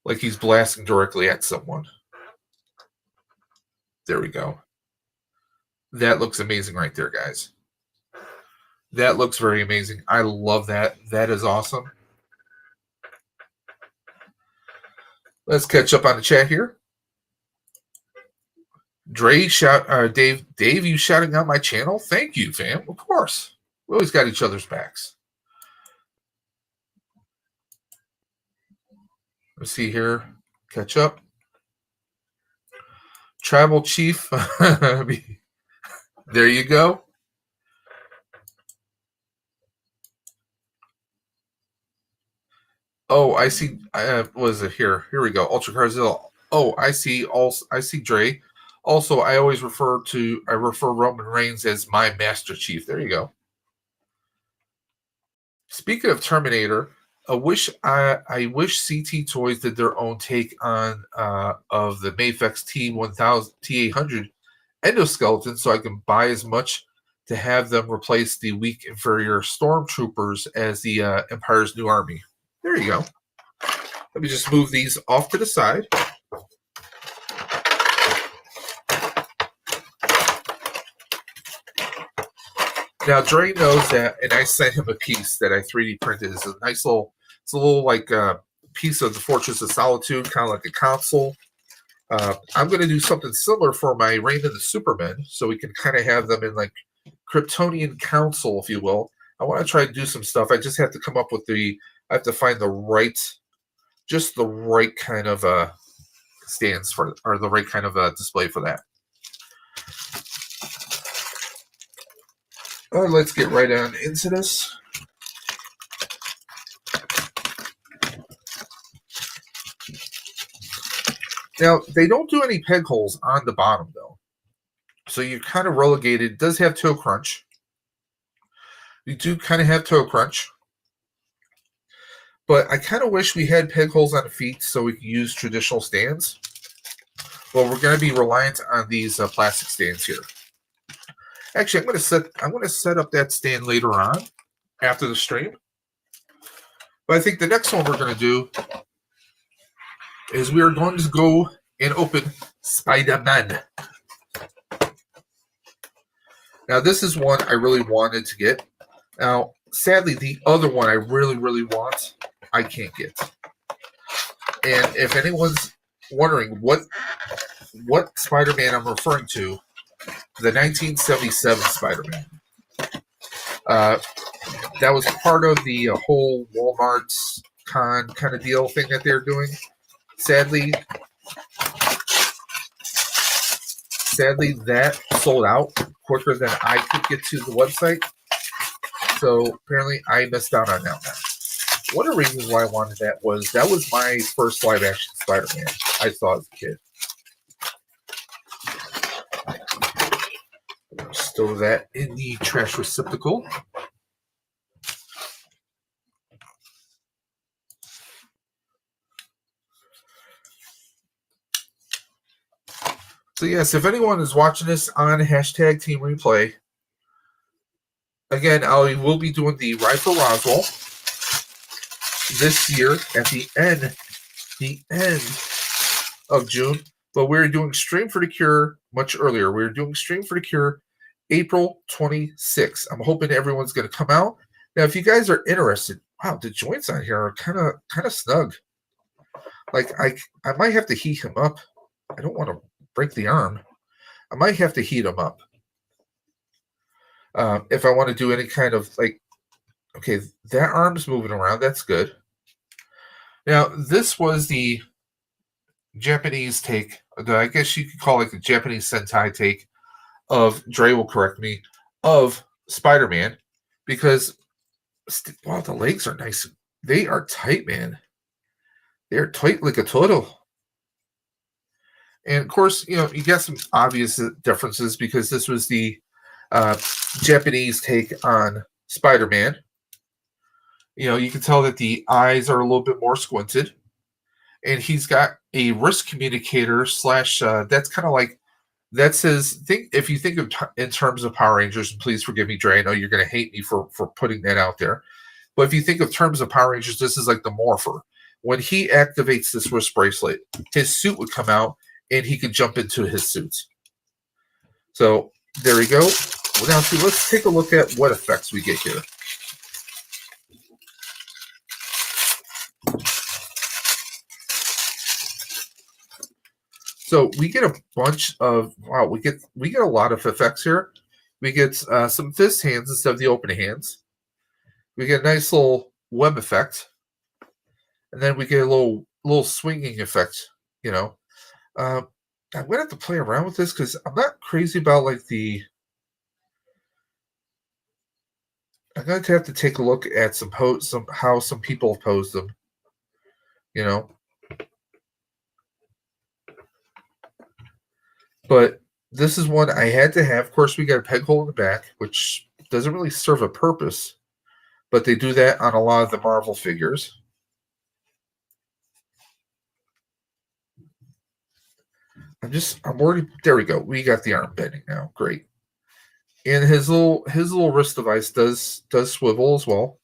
Like he's blasting directly at someone. There we go. That looks amazing right there, guys. That looks very amazing. I love that. That is awesome. Let's catch up on the chat here. Dave, you shouting out my channel? Thank you, fam. Of course. We always got each other's backs. Let's see here. Catch up. Tribal Chief. There you go. Oh, I see. Was it here? Here we go. Ultra Carzilla. Oh, I see. I see Dre. Also, I always refer Roman Reigns as my Master Chief. There you go. Speaking of Terminator, I wish CT Toys did their own take on of the Mafex T1000 T800 endoskeleton, so I can buy as much to have them replace the weak inferior stormtroopers as the Empire's New Army. There you go. Let me just move these off to the side. Now, Dre knows that, and I sent him a piece that I 3D printed. It's a nice little, like piece of the Fortress of Solitude, kind of like a console. I'm going to do something similar for my Reign of the Supermen, so we can kind of have them in like Kryptonian Council, if you will. I want to try to do some stuff. I just have to come up with I have to find the right kind of stands for, or the right kind of display for that. All right, let's get right on into this. Now, they don't do any peg holes on the bottom, though. So you're kind of relegated. It does have toe crunch. You do kind of have toe crunch. But I kind of wish we had peg holes on the feet so we could use traditional stands. Well, we're going to be reliant on these plastic stands here. Actually, I'm going to set up that stand later on after the stream. But I think the next one we're going to do is we are going to go and open Spider-Man. Now, this is one I really wanted to get. Now, sadly, the other one I really, really want, I can't get. And if anyone's wondering what Spider-Man I'm referring to, the 1977 Spider-Man. That was part of the whole Walmart con kind of deal thing that they're doing. Sadly, that sold out quicker than I could get to the website. So apparently I missed out on that one. One of the reasons why I wanted that was my first live action Spider-Man I saw as a kid. Store that in the trash receptacle. So yes, if anyone is watching this on hashtag Team Replay, again, I will be doing the Ride for Roswell this year at the end of June. But we're doing Stream for the Cure much earlier. We're doing Stream for the Cure April 26th. I'm hoping everyone's going to come out. Now, if you guys are interested, wow, the joints on here are kind of snug. Like I might have to heat him up. I don't want to break the arm. I might have to heat him up if I want to do any kind of like. Okay, that arm's moving around. That's good. Now, this was the Japanese take. I guess you could call it the Japanese Sentai take of, Dre will correct me, of Spider-Man, because wow, the legs are nice. They are tight, man. They're tight like a turtle. And of course, you get some obvious differences because this was the Japanese take on Spider-Man. You can tell that the eyes are a little bit more squinted, and he's got a wrist communicator slash. That's kind of like. That's his thing. If you think of in terms of Power Rangers, and please forgive me, Dre, I know you're going to hate me for putting that out there. But if you think of terms of Power Rangers, this is like the Morpher. When he activates this wrist bracelet, his suit would come out, and he could jump into his suit. So there we go. Well, now, let's take a look at what effects we get here. So we get a bunch of we get a lot of effects here. We get some fist hands instead of the open hands. We get a nice little web effect, and then we get a little swinging effect. I'm gonna have to play around with this because I'm not crazy about like the. I'm going to have to take a look at how some people have posed them. But this is one I had to have. Of course, we got a peg hole in the back, which doesn't really serve a purpose, but they do that on a lot of the Marvel figures. I'm already, there we go. We got the arm bending now. Great. And his little wrist device does swivel as well.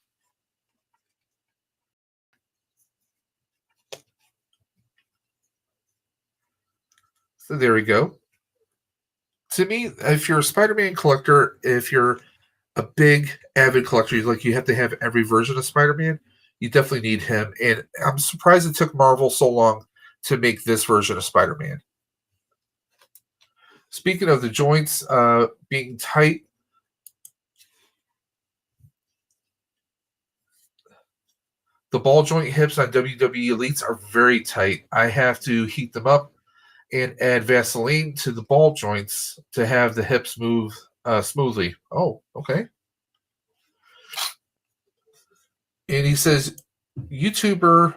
So there we go. To me, if you're a Spider-Man collector, if you're a big avid collector, you have to have every version of Spider-Man, you definitely need him. And I'm surprised it took Marvel so long to make this version of Spider-Man. Speaking of the joints being tight, the ball joint hips on WWE Elites are very tight. I have to heat them up and add Vaseline to the ball joints to have the hips move smoothly. Oh, okay. And he says, YouTuber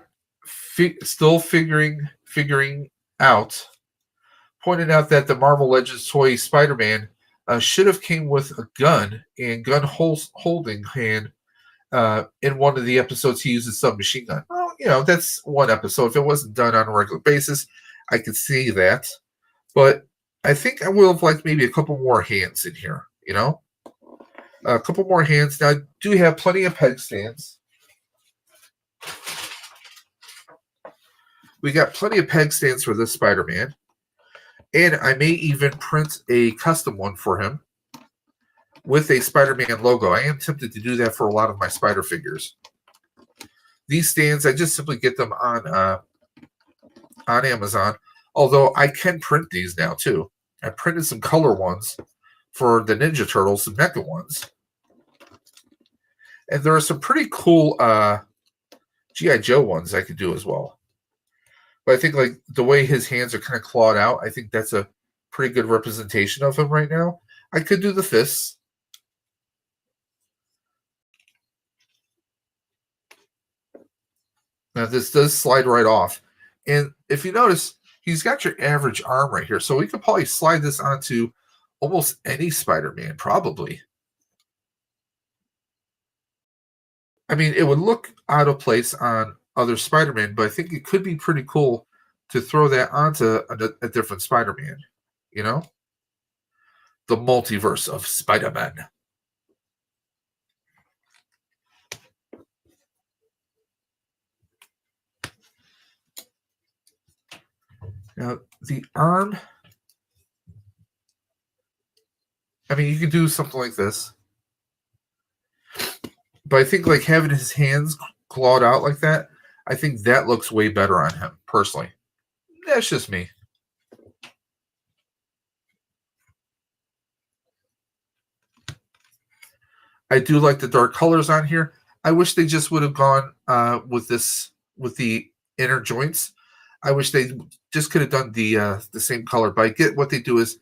still figuring out, pointed out that the Marvel Legends toy Spider-Man should have came with a gun and gun holding hand. In one of the episodes, he uses submachine gun. Well, that's one episode. If it wasn't done on a regular basis, I could see that. But I think I would have liked maybe a couple more hands in here, A couple more hands. Now, I do have plenty of peg stands. We got plenty of peg stands for this Spider-Man. And I may even print a custom one for him with a Spider-Man logo. I am tempted to do that for a lot of my Spider figures. These stands, I just simply get them on Amazon. Although I can print these now too. I printed some color ones for the Ninja Turtles, some NECA ones. And there are some pretty cool G.I. Joe ones I could do as well. But I think like the way his hands are kind of clawed out, I think that's a pretty good representation of him right now. I could do the fists. Now this does slide right off. And if you notice, he's got your average arm right here. So we could probably slide this onto almost any Spider-Man, probably. I mean, it would look out of place on other Spider-Man, but I think it could be pretty cool to throw that onto a different Spider-Man, The multiverse of Spider-Man. Now, the arm, I mean, you could do something like this. But I think like having his hands clawed out like that, I think that looks way better on him, personally. That's just me. I do like the dark colors on here. I wish they just would have gone with the inner joints. I wish they just could have done the same color. But I get what they do is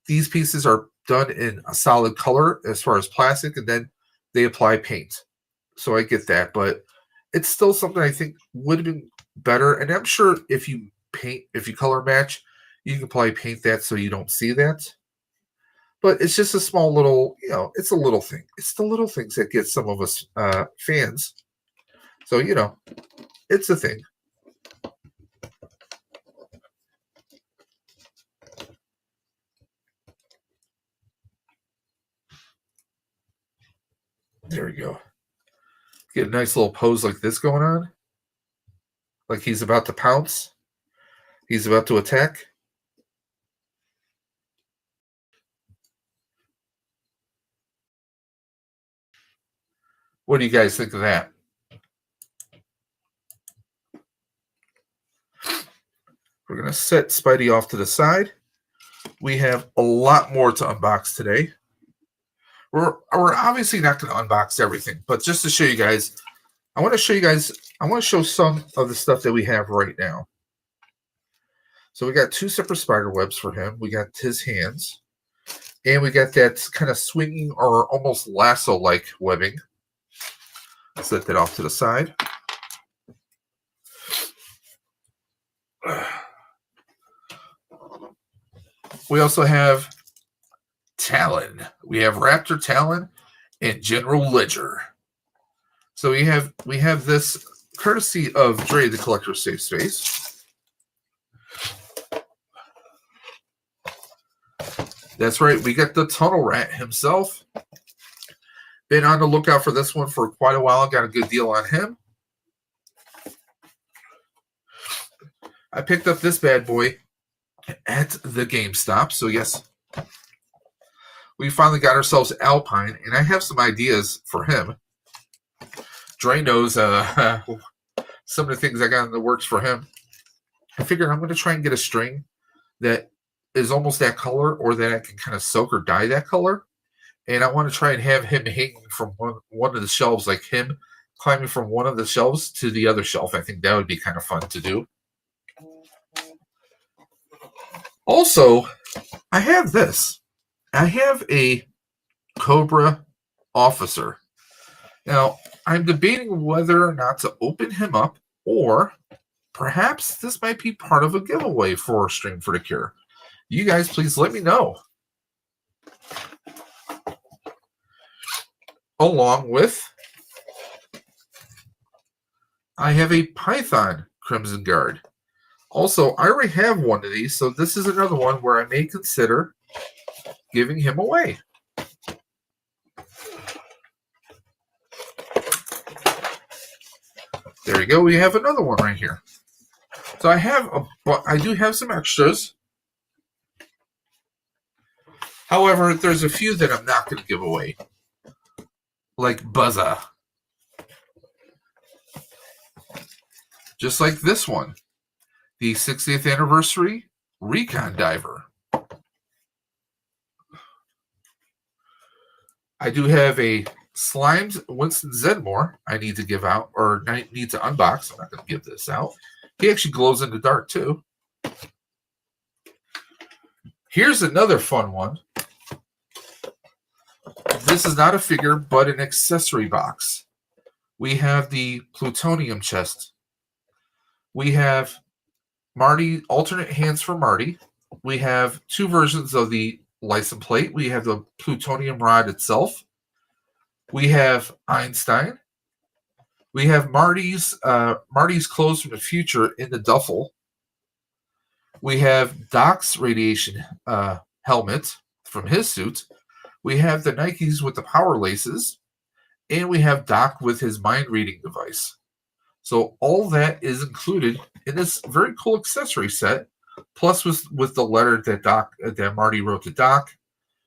these pieces are done in a solid color as far as plastic, and then they apply paint. So I get that, but it's still something I think would have been better. And I'm sure if you color match, you can probably paint that so you don't see that. But it's just a small little, it's a little thing. It's the little things that get some of us fans. So, it's a thing. There we go. Get a nice little pose like this going on. Like he's about to pounce. He's about to attack. What do you guys think of that? We're going to set Spidey off to the side. We have a lot more to unbox today. We're obviously not going to unbox everything, but just to show you guys, I want to show some of the stuff that we have right now. So we got 2 separate spider webs for him. We got his hands, and we got that kind of swinging or almost lasso-like webbing. Set that off to the side. We also have Talon. We have Raptor Talon and General Ledger. So we have this courtesy of Dre, the Collector Safe Space. That's right, we got the Tunnel Rat himself. Been on the lookout for this one for quite a while. Got a good deal on him. I picked up this bad boy at the GameStop. So yes, we finally got ourselves Alpine, and I have some ideas for him. Dre knows some of the things I got in the works for him. I figured I'm going to try and get a string that is almost that color, or that I can kind of soak or dye that color. And I want to try and have him hanging from one of the shelves, like him climbing from one of the shelves to the other shelf. I think that would be kind of fun to do. Also, I have this. I have a Cobra officer. Now, I'm debating whether or not to open him up, or perhaps this might be part of a giveaway for Stream for the Cure. You guys, please let me know. Along with, I have a Python Crimson Guard. Also, I already have one of these, so this is another one where I may consider giving him away. There we go. We have another one right here. So I do have some extras. However, there's a few that I'm not going to give away, like Buzza. Just like this one, the 60th anniversary Recon Diver. I do have a Slimed Winston Zedmore I need to give out, or I need to unbox. I'm not going to give this out. He actually glows in the dark, too. Here's another fun one. This is not a figure, but an accessory box. We have the plutonium chest. We have Marty, alternate hands for Marty. We have two versions of the license plate. We have the plutonium rod itself. We have Einstein. We have Marty's clothes from the future in the duffel. We have Doc's radiation helmet from his suit. We have the Nikes with the power laces. And we have Doc with his mind reading device. So all that is included in this very cool accessory set, plus with the letter that Marty wrote to Doc.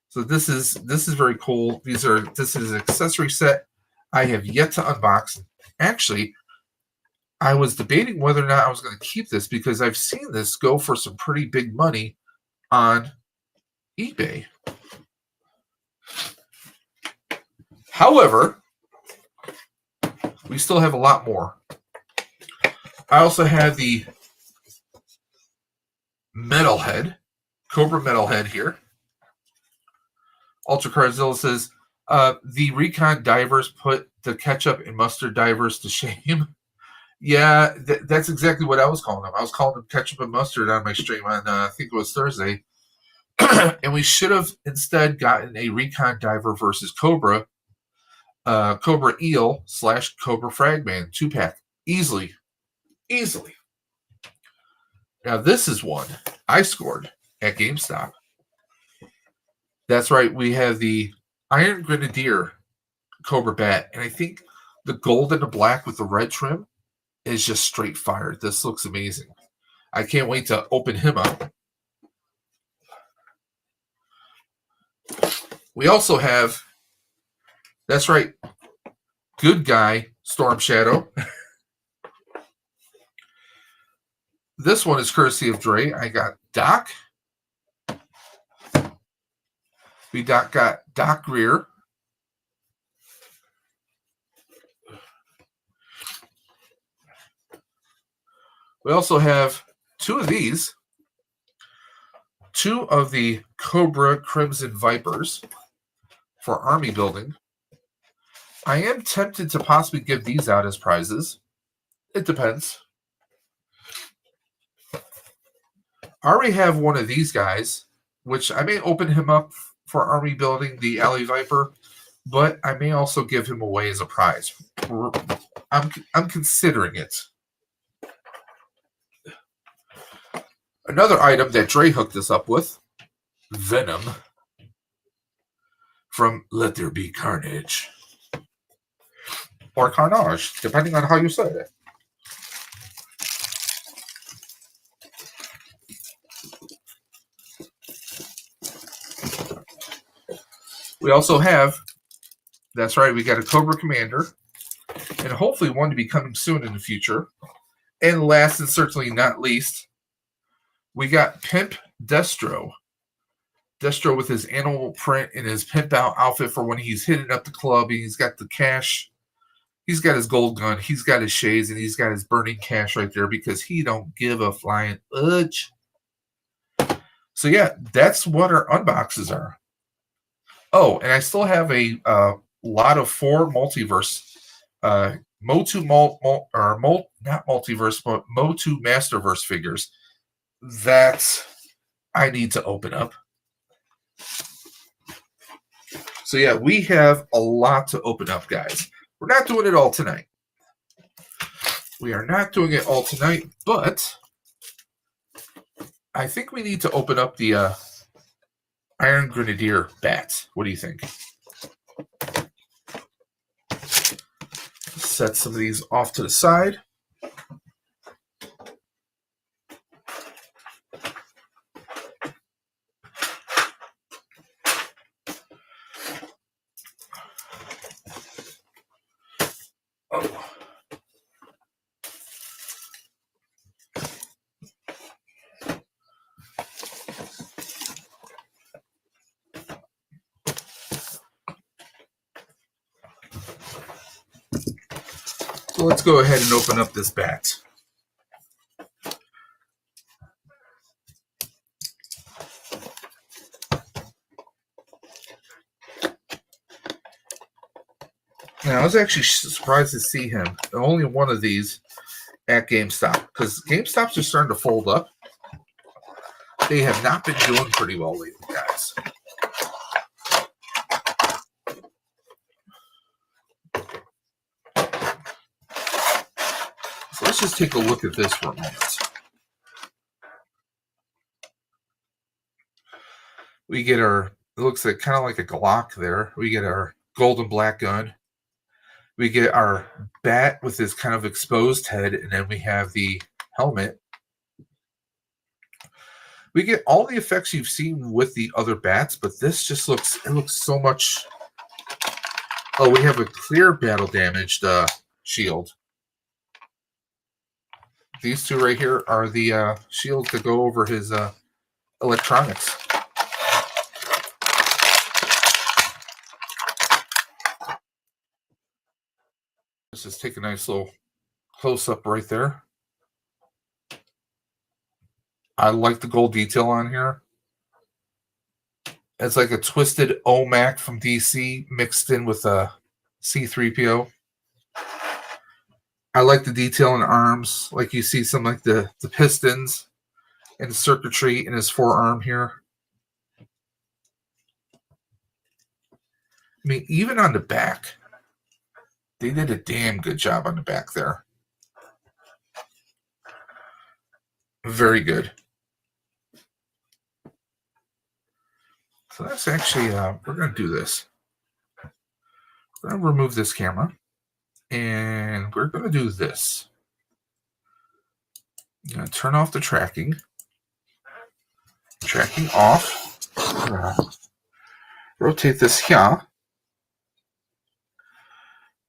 So this is very cool. This is an accessory set I have yet to unbox. Actually, I was debating whether or not I was going to keep this because I've seen this go for some pretty big money on eBay. However, we still have a lot more. I also have the Metalhead, Cobra Metalhead here. Ultra Carzilla says, the Recon divers put the ketchup and mustard divers to shame. Yeah, that's exactly what I was calling them. I was calling them ketchup and mustard on my stream on, I think it was Thursday. And we should have instead gotten a Recon diver versus Cobra, Cobra Eel / Cobra Fragman 2-pack. Easily. Now, this is one I scored at GameStop. That's right. We have the Iron Grenadier Cobra Bat. And I think the gold and the black with the red trim is just straight fire. This looks amazing. I can't wait to open him up. We also have, that's right, Good Guy Storm Shadow. This one is courtesy of Dre. I got Doc. We got Doc Greer. We also have two of these. Two of the Cobra Crimson Vipers for army building. I am tempted to possibly give these out as prizes. It depends. I already have one of these guys which I may open him up for army building, the Alley Viper, but I may also give him away as a prize. I'm considering it. Another item that Dre hooked us up with, Venom from Let There Be Carnage. Or Carnage, depending on how you say it. We also have, that's right, we got a Cobra Commander, and hopefully one to be coming soon in the future. And last and certainly not least, we got Pimp Destro. Destro with his animal print and his pimp out outfit for when he's hitting up the club. He's got the cash. He's got his gold gun. He's got his shades, and he's got his burning cash right there because he don't give a flying udge. So yeah, that's what our unboxes are. Oh, and I still have a lot of 4 multiverse, Motu not multiverse, but Motu Masterverse figures that I need to open up. So yeah, we have a lot to open up, guys. We're not doing it all tonight. We are not doing it all tonight, but I think we need to open up the Iron Grenadier bat. What do you think? Set some of these off to the side. Oh. So let's go ahead and open up this bat. Now, I was actually surprised to see him. Only one of these at GameStop, because GameStops are starting to fold up. They have not been doing pretty well lately, guys. So let's just take a look at this for a moment. We get our, it looks like kind of like a Glock there. We get our golden black gun. We get our bat with this kind of exposed head, and then we have the helmet. We get all the effects you've seen with the other bats, but this just looks, it looks so much. Oh, we have a clear battle damaged shield. These two right here are the shields that go over his electronics. Let's just take a nice little close-up right there. I like the gold detail on here. It's like a twisted OMAC from DC mixed in with a C-3PO. I like the detail in the arms. Like you see some like the pistons and the circuitry in his forearm here. I mean, even on the back, they did a damn good job on the back there. Very good. So that's actually, we're going to do this. We're going to remove this camera. And we're going to do this. I'm going to turn off the tracking. Tracking off. Rotate this here.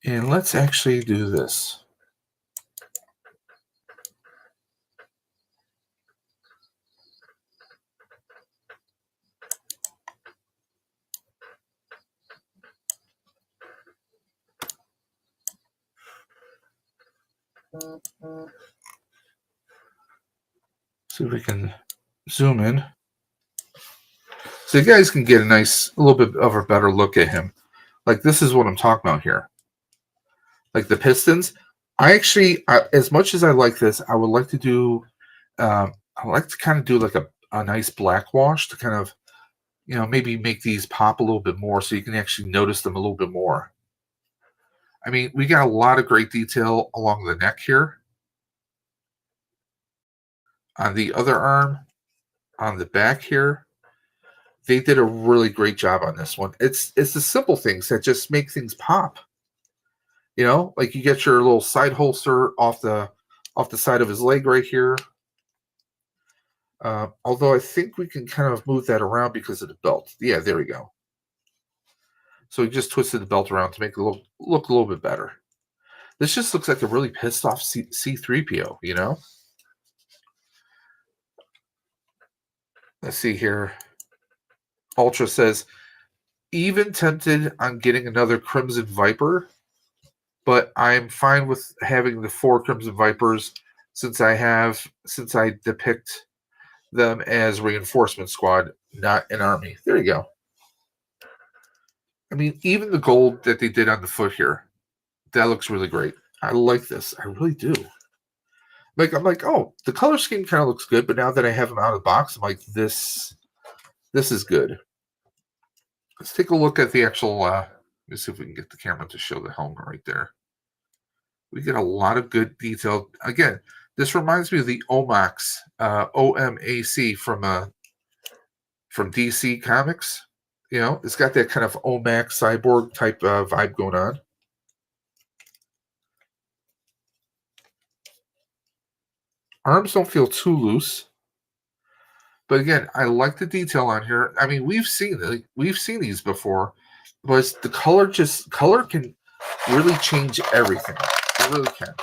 And let's actually do this. See if we can zoom in. So you guys can get a nice, a little bit of a better look at him. Like this is what I'm talking about here. Like the pistons. I actually, as much as I like this, I would like to do, I like to kind of do like a nice black wash to kind of maybe make these pop a little bit more so you can actually notice them a little bit more. I mean, we got a lot of great detail along the neck here. On the other arm, on the back here, they did a really great job on this one. It's the simple things that just make things pop. Like you get your little side holster off the side of his leg right here. Although I think we can kind of move that around because of the belt. Yeah, there we go. So we just twisted the belt around to make it look a little bit better. This just looks like a really pissed off C3PO, Let's see here. Ultra says, even tempted on getting another Crimson Viper, but I'm fine with having the 4 Crimson Vipers since I depict them as reinforcement squad, not an army. There you go. I mean, even the gold that they did on the foot here, that looks really great. I like this. I really do. I'm like, oh, the color scheme kind of looks good, but now that I have them out of the box, I'm like, this is good. Let's take a look at the actual, let me see if we can get the camera to show the helmet right there. We get a lot of good detail. Again, this reminds me of the Omax, OMAC from DC Comics. It's got that kind of OMAC cyborg type vibe going on. Arms don't feel too loose. But again, I like the detail on here. I mean, we've seen these before, but the color can really change everything. It really can.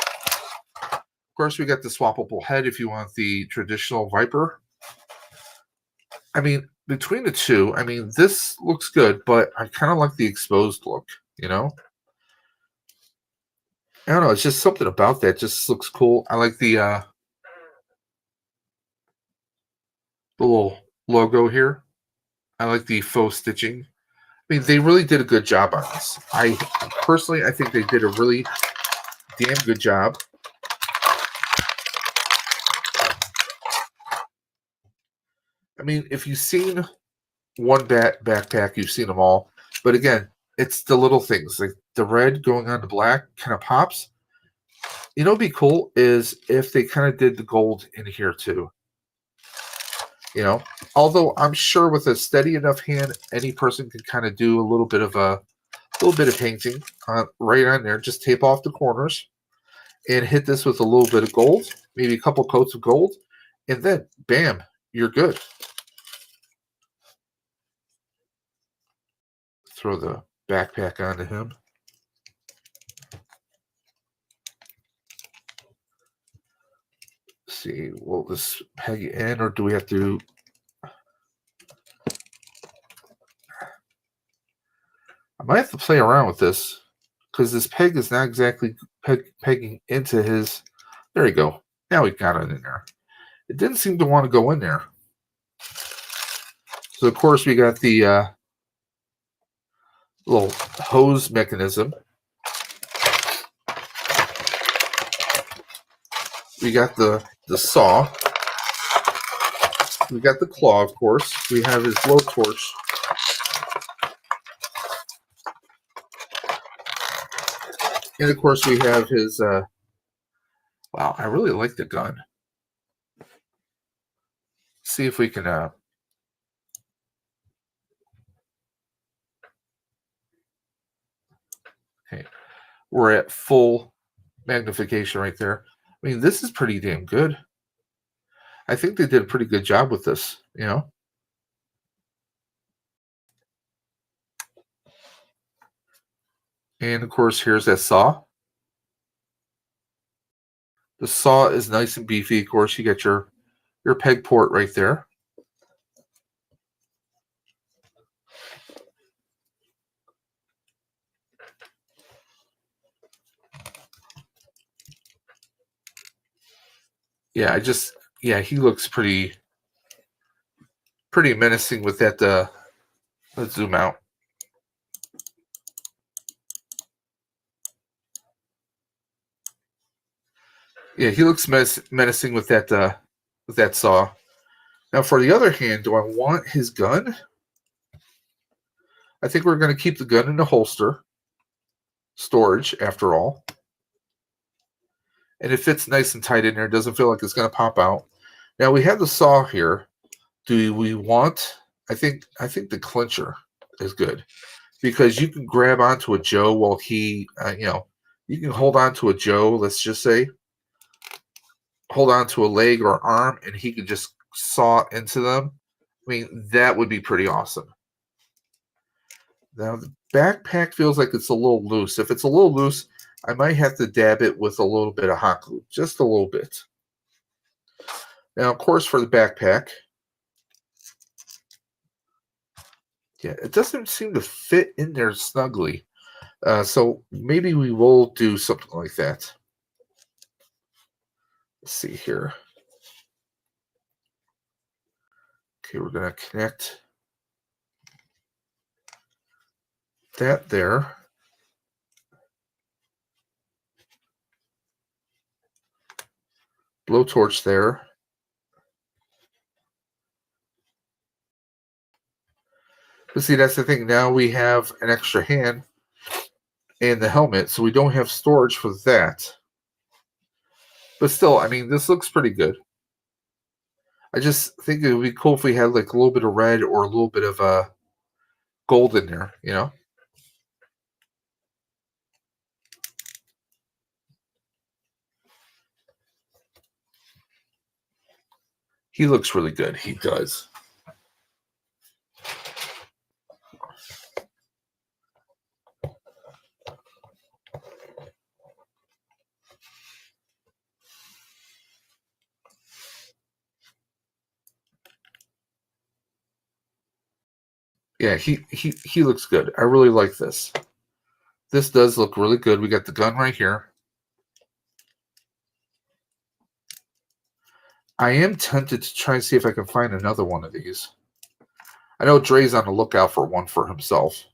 Of course, we got the swappable head if you want the traditional Viper. I mean, between the two, I mean, this looks good, but I kind of like the exposed look, I don't know. It's just something about that just looks cool. I like the little logo here. I like the faux stitching. I mean, they really did a good job on this. I think they did a really damn good job. I mean, if you've seen one backpack, you've seen them all. But again, it's the little things. Like the red going on the black kind of pops. What'd be cool is if they kind of did the gold in here too. Although I'm sure with a steady enough hand, any person can kind of do a little bit of painting right on there. Just tape off the corners and hit this with a little bit of gold, maybe a couple coats of gold, and then bam, you're good. Throw the backpack onto him. Let's see, will this peg in, or do we have to? I might have to play around with this because this peg is not exactly pegging into his. There you go. Now we got it in there. It didn't seem to want to go in there. So of course we got the little hose mechanism. We got the saw. We got the claw, of course. We have his blowtorch. And of course we have his wow, I really like the gun. See if we can okay. We're at full magnification right there. I mean, this is pretty damn good. I think they did a pretty good job with this, And of course, here's that saw. The saw is nice and beefy. Of course, you get your peg port right there. Yeah, he looks pretty menacing with that. Let's zoom out. Yeah, he looks menacing with that saw. Now, for the other hand, do I want his gun? I think we're going to keep the gun in the holster. Storage, after all. And it fits nice and tight in there. It doesn't feel like it's going to pop out. Now we have the saw here. Do we want... I think the clincher is good. Because you can grab onto a Joe while he... you can hold on to a Joe, let's just say. Hold on to a leg or arm, and he can just saw into them. I mean, that would be pretty awesome. Now, the backpack feels like it's a little loose. If it's a little loose, I might have to dab it with a little bit of hot glue. Just a little bit. Now, of course, for the backpack, yeah, it doesn't seem to fit in there snugly. So maybe we will do something like that. Let's see here. Okay, we're going to connect that there. Blowtorch there. But see, that's the thing. Now we have an extra hand and the helmet, so we don't have storage for that. But still, I mean, this looks pretty good. I just think it would be cool if we had like a little bit of red or a little bit of gold in there, you know? He looks really good. He does. Yeah, he looks good. I really like this. This does look really good. We got the gun right here. I am tempted to try and see if I can find another one of these. I know Dre's on the lookout for one for himself.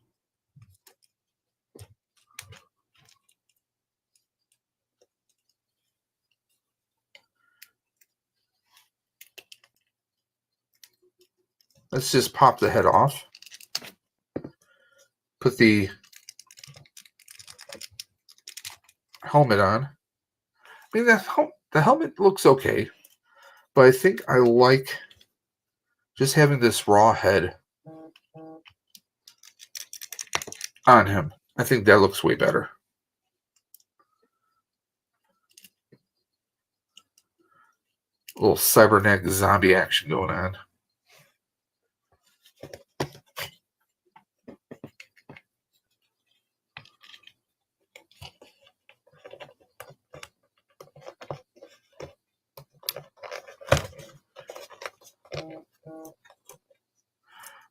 Let's just pop the head off. Put the helmet on. I mean, the helmet looks okay, but I think I like just having this raw head on him. I think that looks way better. A little cybernetic zombie action going on.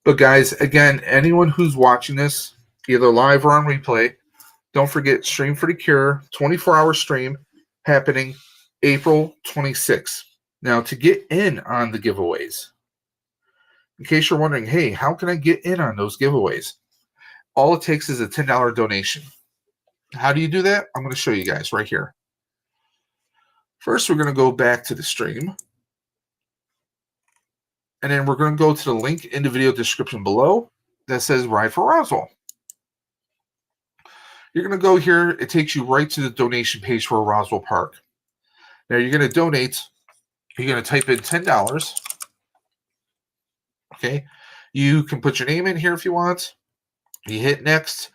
But guys, again, anyone who's watching this, either live or on replay, don't forget Stream for the Cure, 24-hour stream happening April 26th. Now, to get in on the giveaways, in case you're wondering, hey, how can I get in on those giveaways? All it takes is a $10 donation. How do you do that? I'm going to show you guys right here. First, we're going to go back to the stream. And then we're going to go to the link in the video description below that says Ride for Roswell. You're going to go here. It takes you right to the donation page for Roswell Park. Now, you're going to donate. You're going to type in $10. Okay. You can put your name in here if you want. You hit next.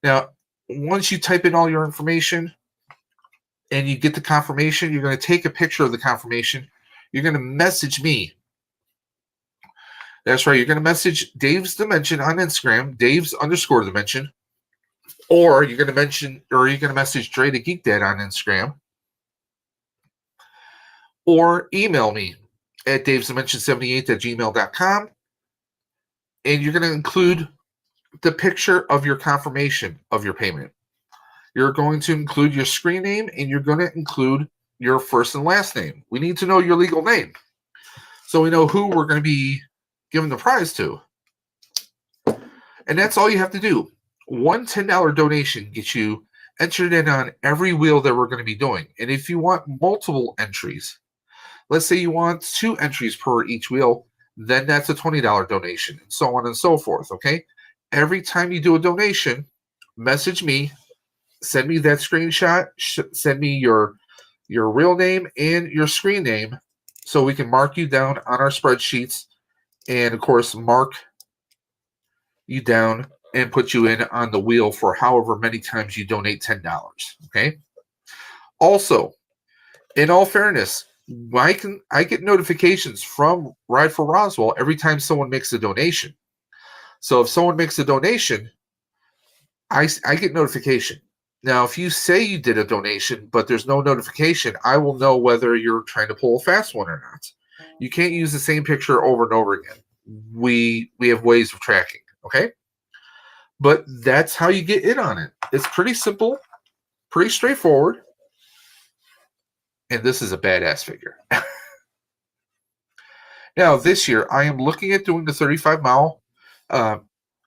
Now, once you type in all your information and you get the confirmation, you're going to take a picture of the confirmation. You're going to message me. That's right. You're going to message Dave's Dimension on Instagram, Dave's_Dimension, or you're going to message Dre the Geek Dad on Instagram, or email me at davesdimension78@gmail.com, and you're going to include the picture of your confirmation of your payment. You're going to include your screen name, and you're going to include your first and last name. We need to know your legal name so we know who we're going to be giving the prize to. And that's all you have to do. One $10 donation gets you entered in on every wheel that we're going to be doing. And if you want multiple entries, let's say you want 2 entries per each wheel, then that's a $20 donation, and so on and so forth, okay? every time you do a donation, message me, send me that screenshot, send me your real name and your screen name so we can mark you down on our spreadsheets and, of course, mark you down and put you in on the wheel for however many times you donate $10. Okay? Also, in all fairness, I get notifications from Ride for Roswell every time someone makes a donation. So if someone makes a donation, I get notification. Now, if you say you did a donation, but there's no notification, I will know whether you're trying to pull a fast one or not. You can't use the same picture over and over again. We have ways of tracking, okay? But that's how you get in on it. It's pretty simple, pretty straightforward. And this is a badass figure. Now, this year, I am looking at doing the 35-mile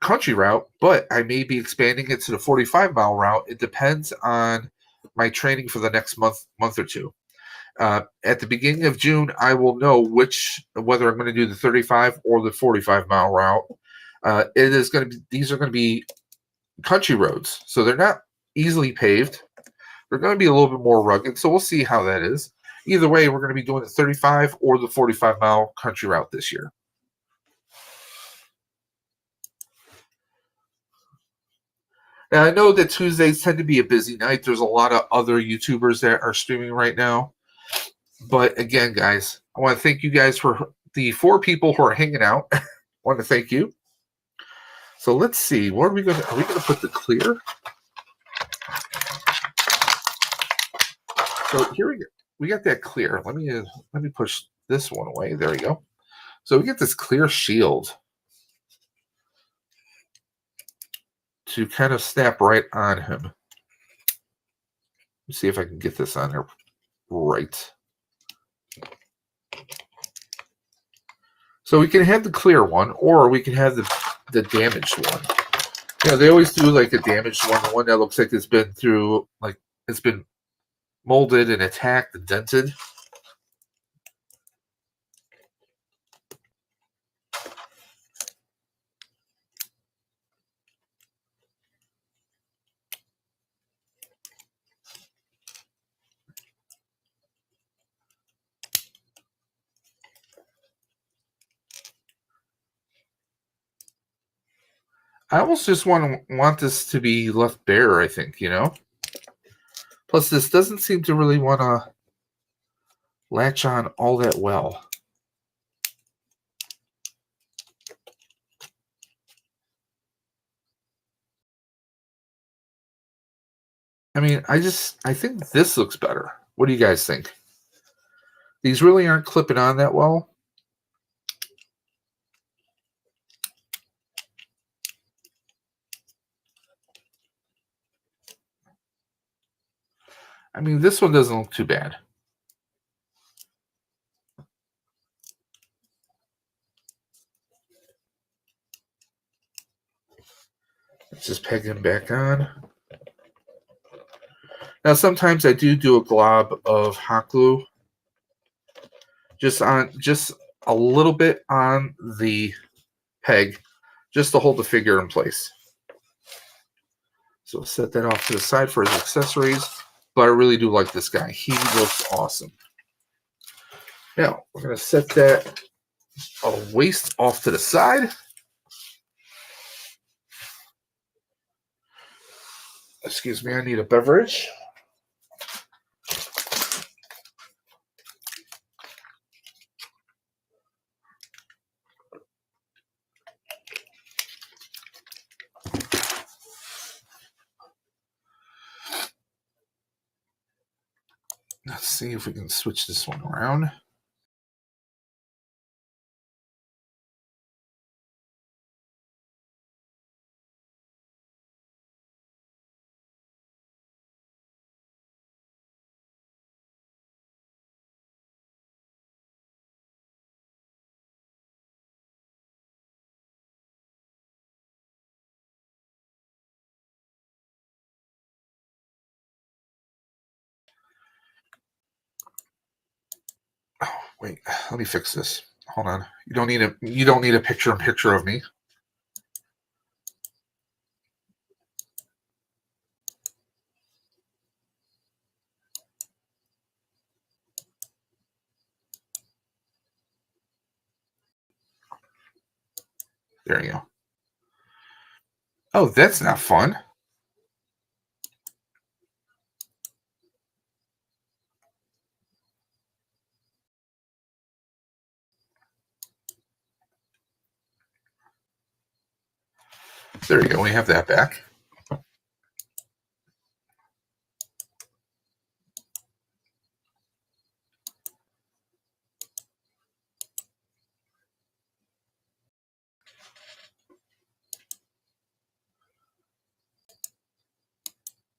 country route, but I may be expanding it to the 45-mile route. It depends on my training for the next month or two. At the beginning of June, I will know whether I'm going to do the 35 or the 45-mile route. These are going to be country roads, so they're not easily paved. They're going to be a little bit more rugged, so we'll see how that is. Either way, we're going to be doing the 35 or the 45-mile country route this year. Now, I know that Tuesdays tend to be a busy night. There's a lot of other YouTubers that are streaming right now. But again, guys, I want to thank you guys for the 4 people who are hanging out. I want to thank you. So let's see. Are we going to put the clear? So here we go. We got that clear. Let me push this one away. There we go. So we get this clear shield to kind of snap right on him. Let's see if I can get this on there right. So we can have the clear one, or we can have the damaged one. You know, they always do like a damaged one, the one that looks like it's been through, like it's been molded and attacked and dented. I almost just want this to be left bare, I think, you know? Plus, this doesn't seem to really want to latch on all that well. I mean, I think this looks better. What do you guys think? These really aren't clipping on that well. I mean, this one doesn't look too bad. Let's just peg him back on. Now, sometimes I do a glob of hot glue, just a little bit on the peg, just to hold the figure in place. So set that off to the side for his accessories. But I really do like this guy. He looks awesome. Now, we're going to set that waist off to the side. Excuse me, I need a beverage. Let's see if we can switch this one around. Oh, wait, let me fix this. Hold on. You don't need a picture of me. There you go. Oh, that's not fun. There you go. We have that back.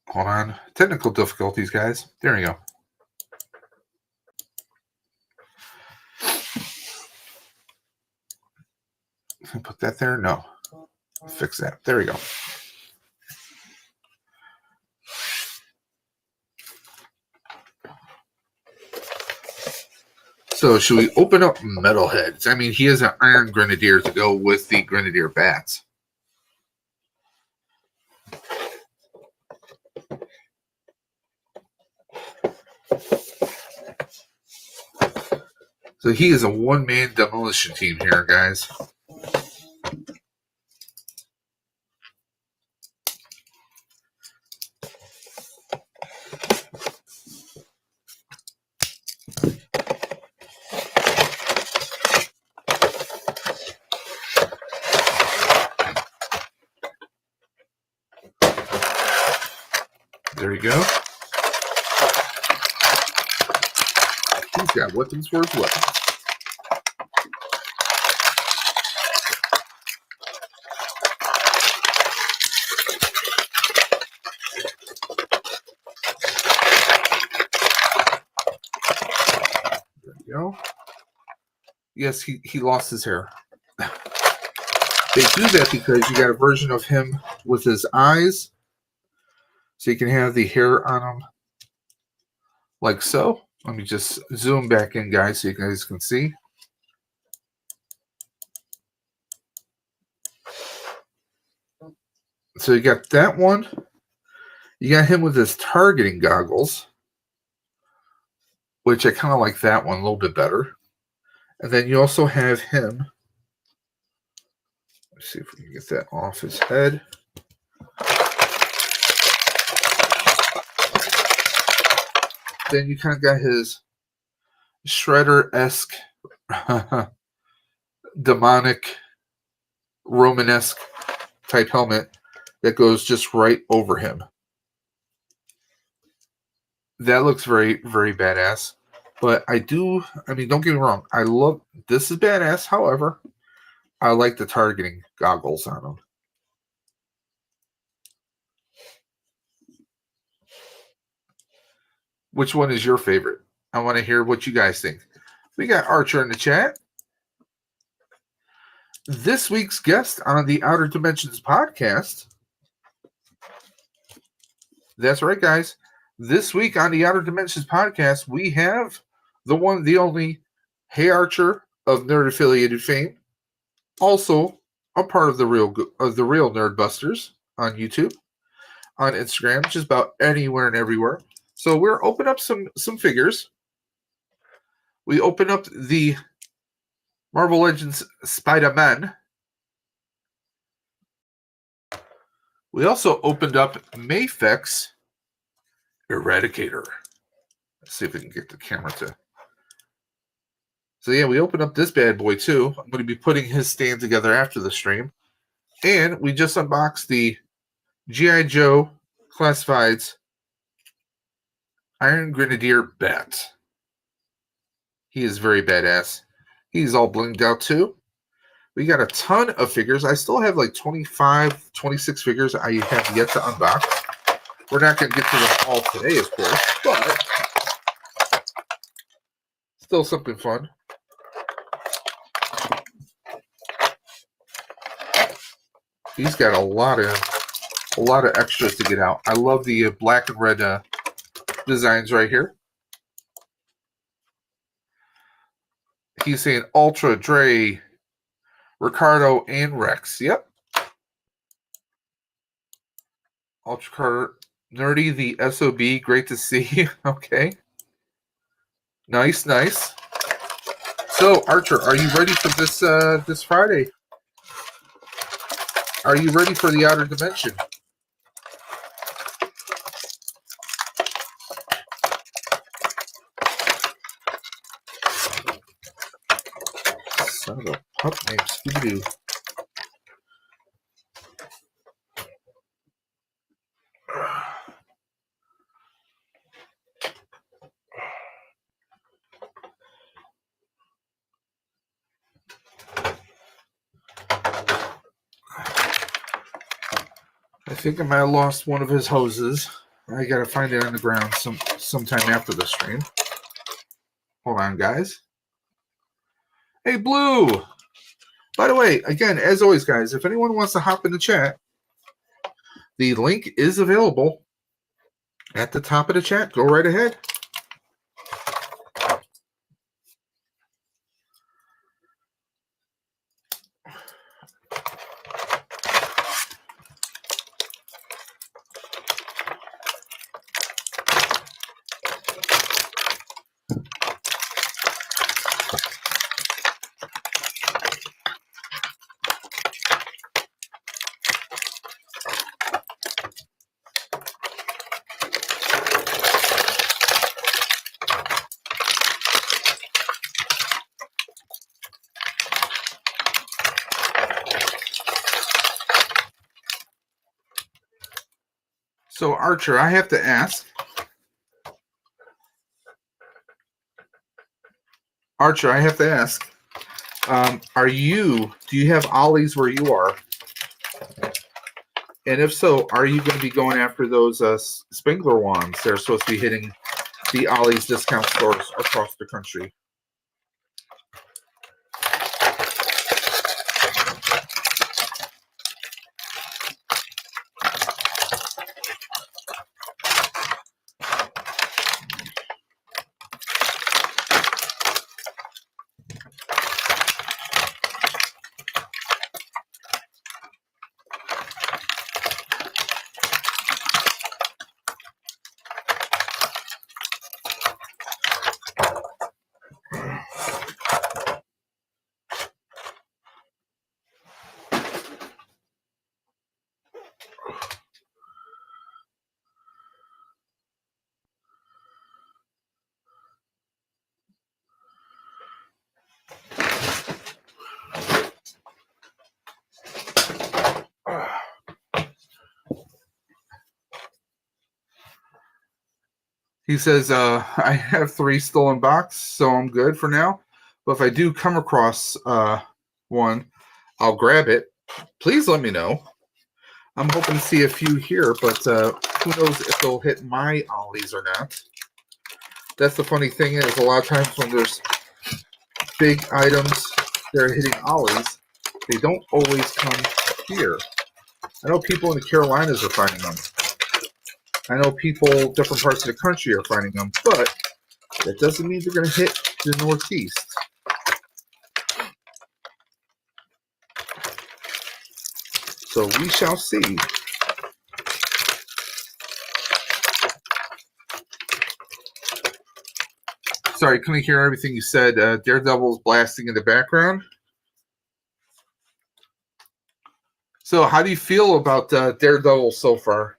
Hold on. Technical difficulties, guys. There you go. Can I put that there? No. Fix that. There we go. So should we open up Metalheads? I mean, he has an Iron Grenadier to go with the Grenadier Bats. So he is a one-man demolition team here, guys. There you go. He's got weapons for his weapons. There you go. Yes, he lost his hair. They do that because you got a version of him with his eyes. So you can have the hair on him like so. Let me just zoom back in, guys, so you guys can see. So you got that one. You got him with his targeting goggles, which I kind of like that one a little bit better. And then you also have him. Let's see if we can get that off his head. Then you kind of got his Shredder-esque, demonic, Romanesque type helmet that goes just right over him. That looks very, very badass. But I mean, don't get me wrong. This is badass. However, I like the targeting goggles on him. Which one is your favorite? I want to hear what you guys think. We got Archer in the chat. This week's guest on the Outer Dimensions podcast. That's right, guys. This week on the Outer Dimensions podcast, we have the one, the only, Hey Archer of Nerd Affiliated fame. Also a part of the real Nerdbusters on YouTube, on Instagram, just about anywhere and everywhere. So we're opening up some figures. We open up the Marvel Legends Spider-Man. We also opened up Mafex Eradicator. Let's see if we can get the camera to. So yeah, we opened up this bad boy too. I'm going to be putting his stand together after the stream. And we just unboxed the G.I. Joe Classifieds Iron Grenadier Bat. He is very badass. He's all blinged out too. We got a ton of figures. I still have like 25, 26 figures I have yet to unbox. We're not going to get to them all today, of course, but still something fun. He's got a lot of extras to get out. I love the black and red designs right here. He's saying Ultra, Dre, Ricardo, and Rex. Yep. Ultra Carter, Nerdy, the SOB. Great to see. Okay. Nice, nice. So, Archer, are you ready for this this Friday? Are you ready for the outer dimension? Son of a pup named Scooby-Doo. I think I might have lost one of his hoses. I gotta find it on the ground sometime after the stream. Hold on, guys. Hey, Blue! By the way, again, as always, guys, if anyone wants to hop in the chat, the link is available at the top of the chat. Go right ahead. So, Archer, I have to ask. Do you have ollies where you are? And if so, are you going to be going after those Spengler wands? They're supposed to be hitting the Ollie's discount stores across the country. He says, I have 3 still in box, so I'm good for now. But if I do come across one, I'll grab it. Please let me know. I'm hoping to see a few here, but who knows if they'll hit my ollies or not. That's the funny thing is, a lot of times when there's big items that are hitting ollies, they don't always come here. I know people in the Carolinas are finding them. I know people different parts of the country are finding them, but that doesn't mean they're going to hit the Northeast. So we shall see. Sorry, couldn't hear everything you said. Daredevil's blasting in the background. So how do you feel about Daredevil so far?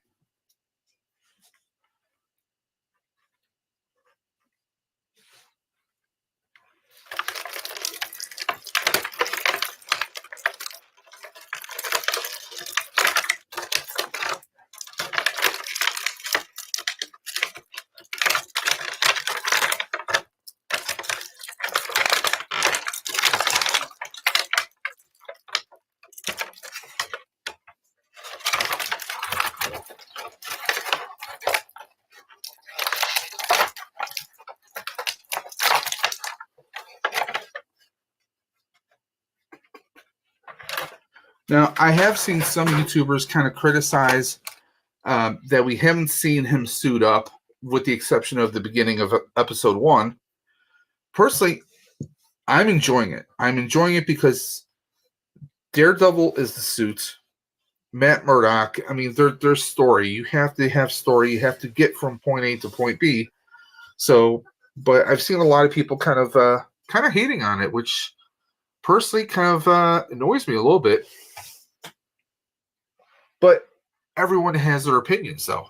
Now, I have seen some YouTubers kind of criticize that we haven't seen him suit up, with the exception of the beginning of episode 1. Personally, I'm enjoying it. I'm enjoying it because Daredevil is the suit. Matt Murdock, I mean, there's story. You have to have story. You have to get from point A to point B. So, but I've seen a lot of people kind of hating on it, which personally kind of annoys me a little bit. But everyone has their opinions, though.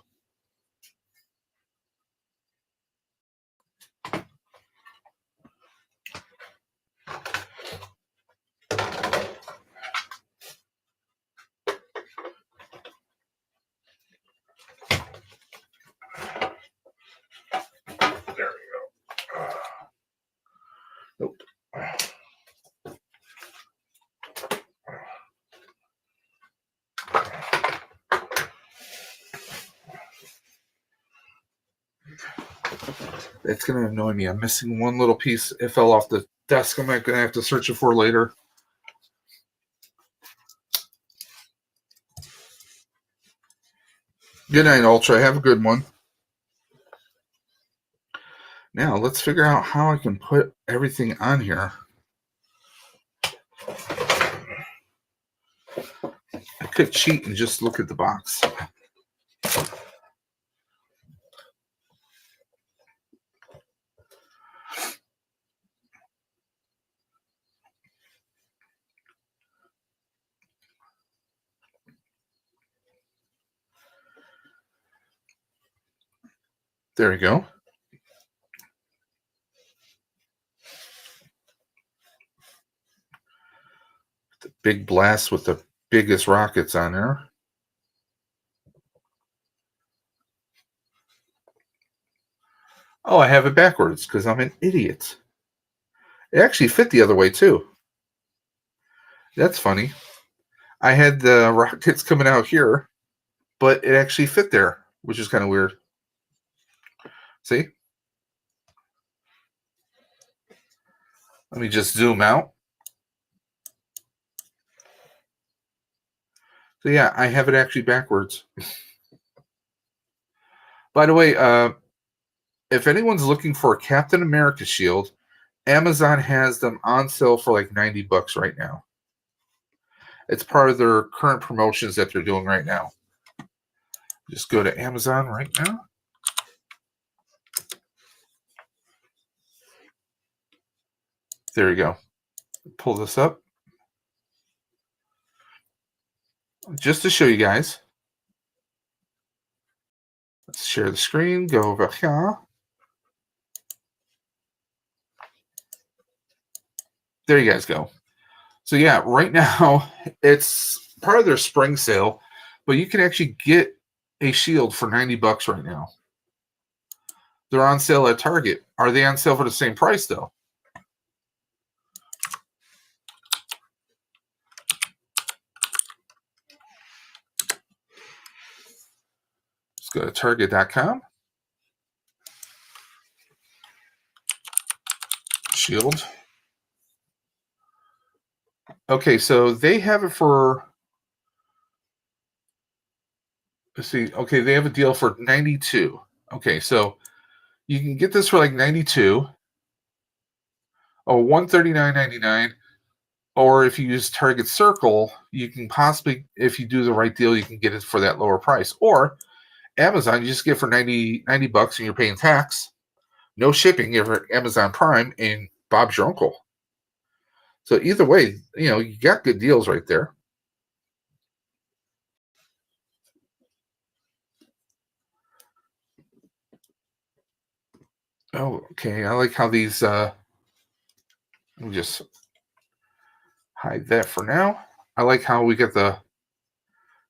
There we go. Nope. It's going to annoy me. I'm missing one little piece. It fell off the desk. I'm not going to have to search it for later. Good night, Ultra. Have a good one. Now, let's figure out how I can put everything on here. I could cheat and just look at the box. There we go. The big blast with the biggest rockets on there. Oh, I have it backwards because I'm an idiot. It actually fit the other way too. That's funny. I had the rockets coming out here, but it actually fit there, which is kind of weird. See? Let me just zoom out. So yeah, I have it actually backwards. By the way, if anyone's looking for a Captain America shield, Amazon has them on sale for like $90 right now. It's part of their current promotions that they're doing right now. Just go to Amazon right now. There you go. Pull this up. Just to show you guys. Let's share the screen. Go over here. There you guys go. So yeah, right now it's part of their spring sale, but you can actually get a shield for $90 right now. They're on sale at Target. Are they on sale for the same price though? Let's go to Target.com. Shield. Okay, so they have it for, let's see, okay, they have a deal for $92. Okay, so you can get this for like $92 or $139.99, or if you use Target Circle, you can possibly, if you do the right deal, you can get it for that lower price. Or Amazon, you just get it for $90 and you're paying tax, no shipping, you're Amazon Prime, and Bob's your uncle. So either way, you got good deals right there. Oh, okay. I like how these, let me just hide that for now. I like how we get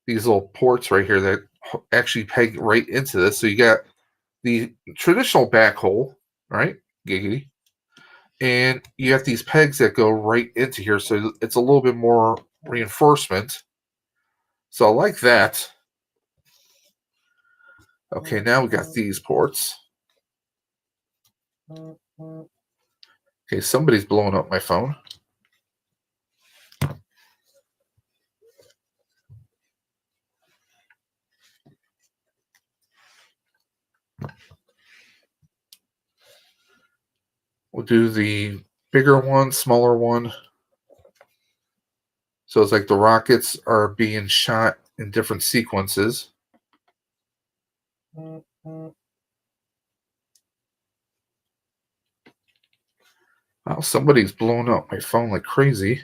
these little ports right here that actually peg right into this. So you got the traditional back hole, right? Giggity. And you have these pegs that go right into here. So it's a little bit more reinforcement. So I like that. Okay, now we got these ports. Okay, somebody's blowing up my phone. We'll do the bigger one, smaller one. So it's like the rockets are being shot in different sequences. Wow, somebody's blowing up my phone like crazy.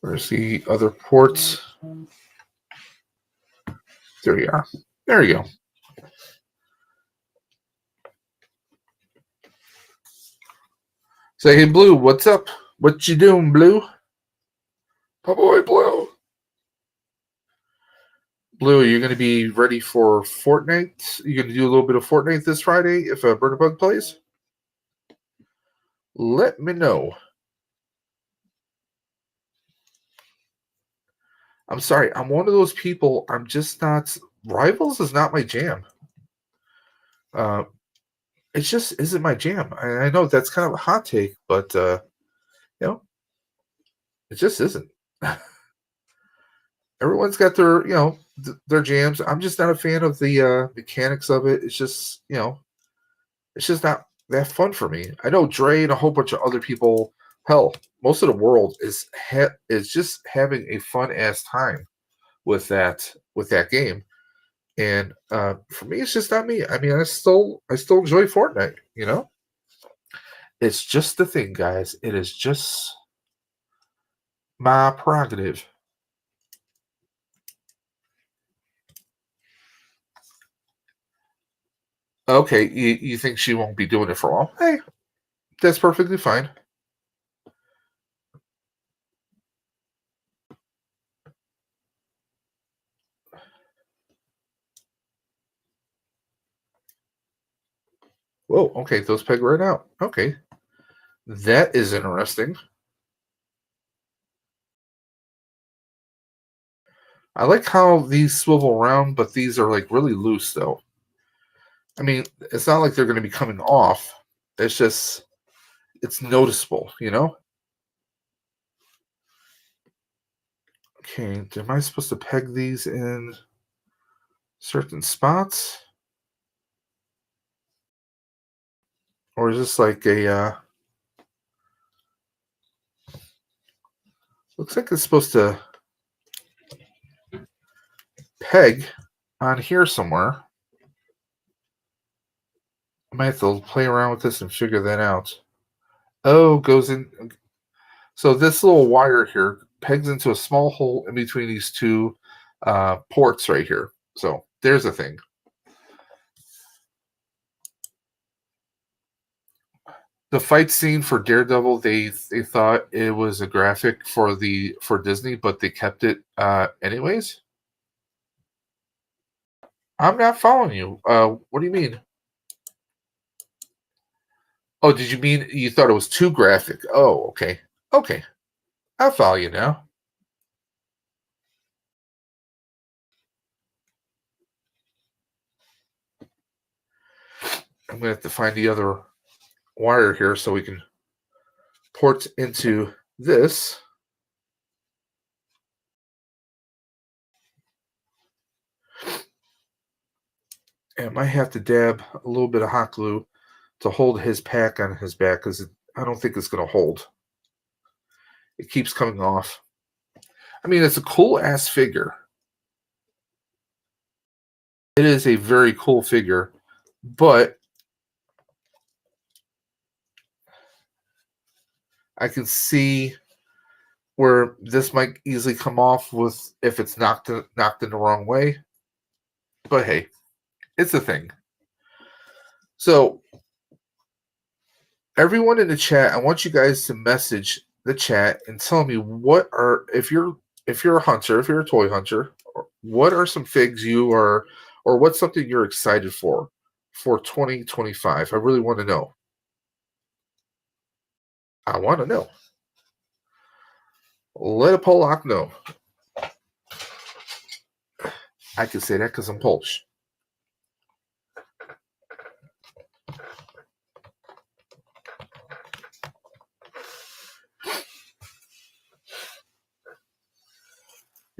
Where's the other ports? There you are. There you go. Say, hey, Blue, what's up? What you doing, Blue? Oh, boy, Blue. Blue, are you going to be ready for Fortnite? You going to do a little bit of Fortnite this Friday if Burner Bug plays? Let me know. I'm sorry. I'm one of those people. I'm just not. Rivals is not my jam. It just isn't my jam. I know that's kind of a hot take, but you know, it just isn't. Everyone's got their their jams. I'm just not a fan of the mechanics of it. It's just it's just not that fun for me. I know Dre and a whole bunch of other people. Hell, most of the world is just having a fun ass time with that game. And for me, it's just not me. I mean, I still enjoy Fortnite. It's just the thing, guys. It is just my prerogative. Okay, you think she won't be doing it for long? Hey, that's perfectly fine. Whoa, okay, those peg right out. Okay, that is interesting. I like how these swivel around, but these are like really loose, though. I mean, it's not like they're going to be coming off. It's just, it's noticeable. Okay, am I supposed to peg these in certain spots? Or is this like looks like it's supposed to peg on here somewhere. I might have to play around with this and figure that out. Oh, goes in. So this little wire here pegs into a small hole in between these two ports right here. So there's a thing. The fight scene for Daredevil, they thought it was a graphic for Disney, but they kept it anyways. I'm not following you. What do you mean? Oh, did you mean you thought it was too graphic? Oh, okay. Okay. I follow you now. I'm gonna have to find the other wire here so we can port into this. And I might have to dab a little bit of hot glue to hold his pack on his back because I don't think it's going to hold. It keeps coming off. I mean, it's a cool ass figure. It is a very cool figure, but I can see where this might easily come off with if it's knocked in the wrong way. But hey, it's a thing. So everyone in the chat, I want you guys to message the chat and tell me if you're a hunter, if you're a toy hunter, what are some figs you are, or what's something you're excited for 2025? I really want to know. I want to know. Let a Polak know. I can say that because I'm Polish.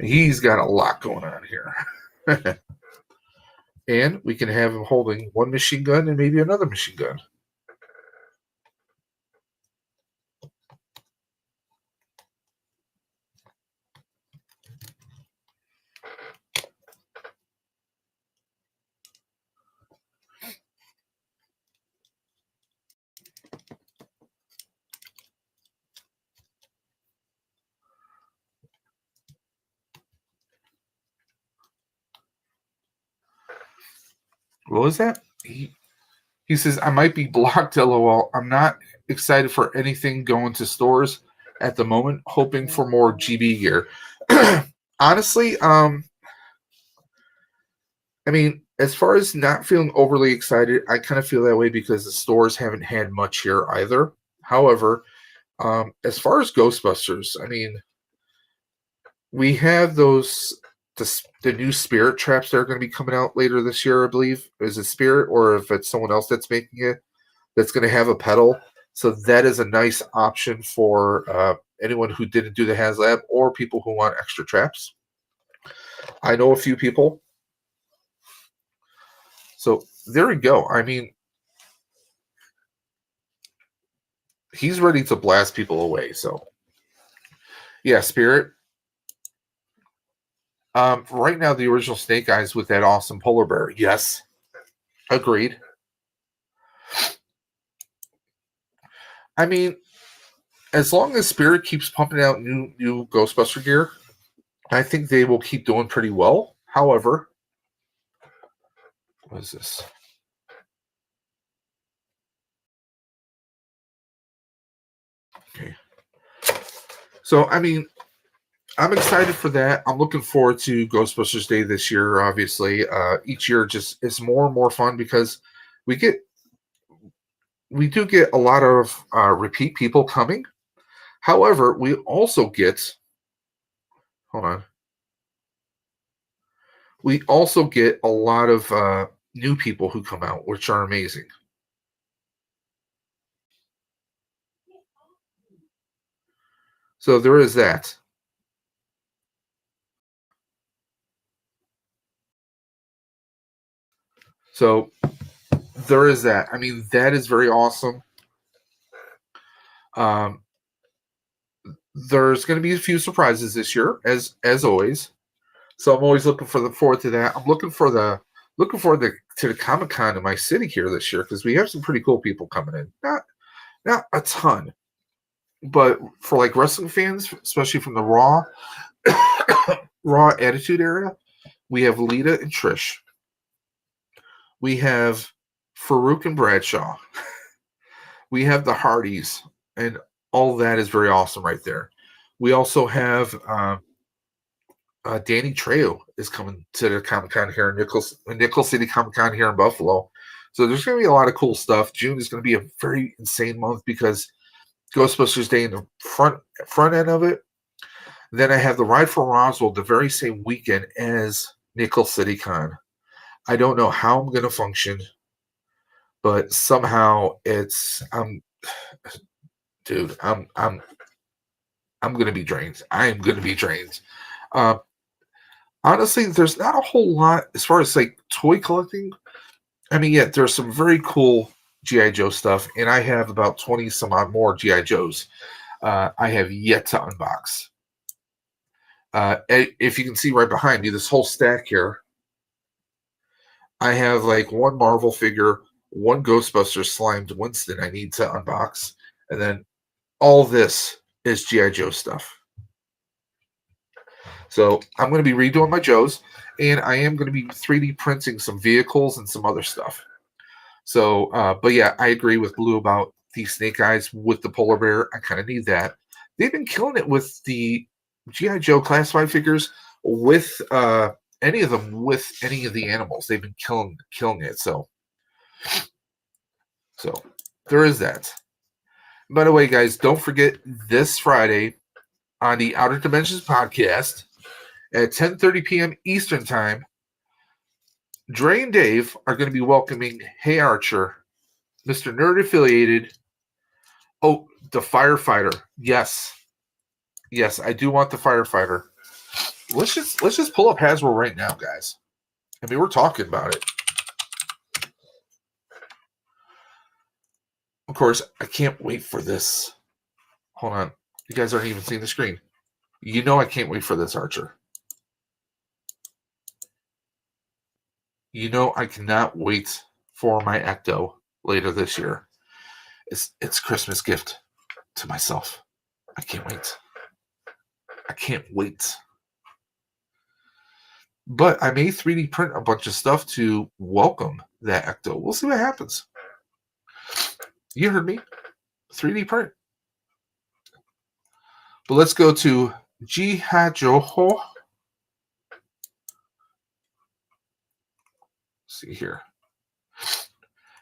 He's got a lot going on here. And we can have him holding one machine gun and maybe another machine gun. What was that? He says, I might be blocked, lol. I'm not excited for anything going to stores at the moment, hoping for more GB gear. Honestly, I mean, as far as not feeling overly excited, I kind of feel that way because the stores haven't had much here either. However, as far as Ghostbusters, I mean, we have the new Spirit traps that are going to be coming out later this year, I believe. Is it Spirit or if it's someone else that's making it that's going to have a pedal? So that is a nice option for anyone who didn't do the HasLab or people who want extra traps. I know a few people. So there we go. I mean, he's ready to blast people away. So yeah, Spirit. Right now, the original Snake Eyes with that awesome polar bear. Yes, agreed. I mean, as long as Spirit keeps pumping out new Ghostbuster gear, I think they will keep doing pretty well. However, what is this? Okay. So, I mean, I'm excited for that. I'm looking forward to Ghostbusters Day this year, obviously. Each year just is more and more fun because we do get a lot of repeat people coming. However, we also get, hold on, we also get a lot of new people who come out, which are amazing. So there is that. So there is that. I mean, that is very awesome. Um, there's going to be a few surprises this year, as always. So I'm always forward to that. I'm looking forward to the Comic Con in my city here this year because we have some pretty cool people coming in. Not a ton, but for like wrestling fans, especially from the Raw Attitude Era, we have Lita and Trish. We have Farouk and Bradshaw. We have the Hardys, and all that is very awesome right there. We also have Danny Trejo is coming to the Comic Con here in Nickel City Comic Con here in Buffalo. So there's going to be a lot of cool stuff. June is going to be a very insane month because Ghostbusters Day in the front end of it. Then I have the Ride for Roswell the very same weekend as Nickel City Con. I don't know how I'm going to function, but somehow dude, I'm going to be drained. I am going to be drained. Honestly, there's not a whole lot as far as like toy collecting. I mean, yeah, there's some very cool GI Joe stuff, and I have about 20 some odd more GI Joes. I have yet to unbox. If you can see right behind me, this whole stack here, I have like one Marvel figure, one Ghostbusters slimed Winston I need to unbox, and then all this is GI Joe stuff. So I'm going to be redoing my Joes, and I am going to be 3D printing some vehicles and some other stuff. So, but yeah, I agree with Blue about the Snake Eyes with the polar bear. I kind of need that. They've been killing it with the GI Joe classified figures with any of them with any of the animals. They've been killing it. So there is that. By the way, guys, don't forget this Friday on the Outer Dimensions podcast at 10:30 p.m. Eastern Time. Dre and Dave are going to be welcoming Hey Archer, Mr. Nerd Affiliated. Oh, the firefighter. Yes, I do want the firefighter. Let's just pull up Hasbro right now, guys. I mean, we're talking about it. Of course, I can't wait for this. Hold on. You guys aren't even seeing the screen. You know I can't wait for this, Archer. You know I cannot wait for my Ecto later this year. It's Christmas gift to myself. I can't wait. I can't wait. But I may 3D print a bunch of stuff to welcome that Ecto. We'll see what happens. You heard me. 3D print. But let's go to Jihajoho. See here.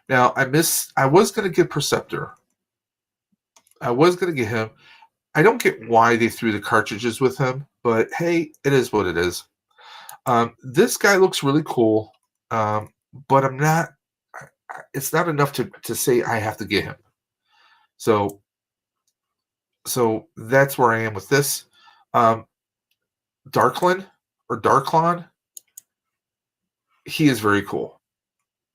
Now I was gonna get Perceptor. I was gonna get him. I don't get why they threw the cartridges with him, but hey, it is what it is. This guy looks really cool, but I'm not. It's not enough to say I have to get him. So that's where I am with this. Darklin or Darklon. He is very cool.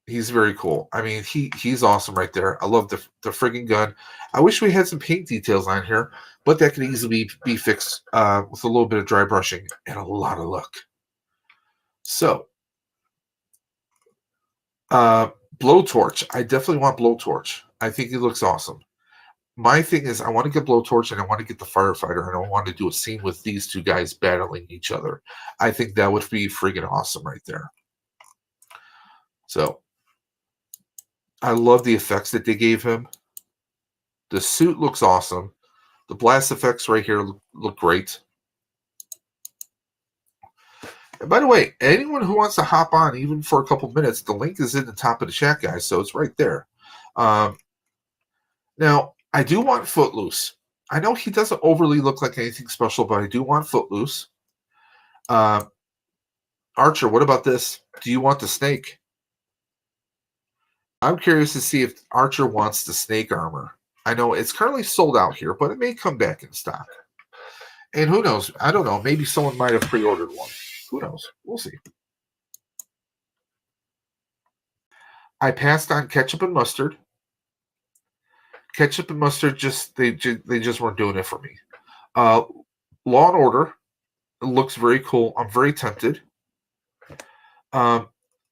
He's very cool. I mean, he's awesome right there. I love the friggin' gun. I wish we had some paint details on here, but that could easily be fixed with a little bit of dry brushing and a lot of luck. So, Blowtorch. I definitely want Blowtorch. I think he looks awesome. My thing is, I want to get Blowtorch and I want to get the Firefighter, and I want to do a scene with these two guys battling each other. I think that would be friggin' awesome right there. So, I love the effects that they gave him. The suit looks awesome. The blast effects right here look great. And by the way, anyone who wants to hop on, even for a couple minutes, the link is in the top of the chat, guys, so it's right there. Now, I do want Footloose. I know he doesn't overly look like anything special, but I do want Footloose. Archer, what about this? Do you want the snake? I'm curious to see if Archer wants the snake armor. I know it's currently sold out here, but it may come back in stock. And who knows? I don't know. Maybe someone might have pre-ordered one. Who knows? We'll see. I passed on ketchup and mustard. Ketchup and mustard they just weren't doing it for me. Law and Order. It looks very cool. I'm very tempted.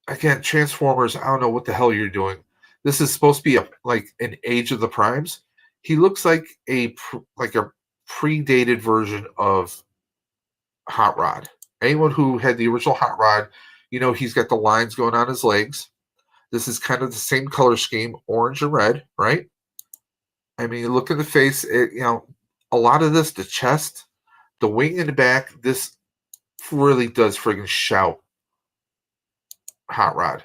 Again, Transformers. I don't know what the hell you're doing. This is supposed to be like an Age of the Primes. He looks like a predated version of Hot Rod. Anyone who had the original Hot Rod, you know he's got the lines going on his legs. This is kind of the same color scheme, orange and red, right? I mean, look at the face. A lot of this, the chest, the wing in the back, this really does friggin' shout Hot Rod.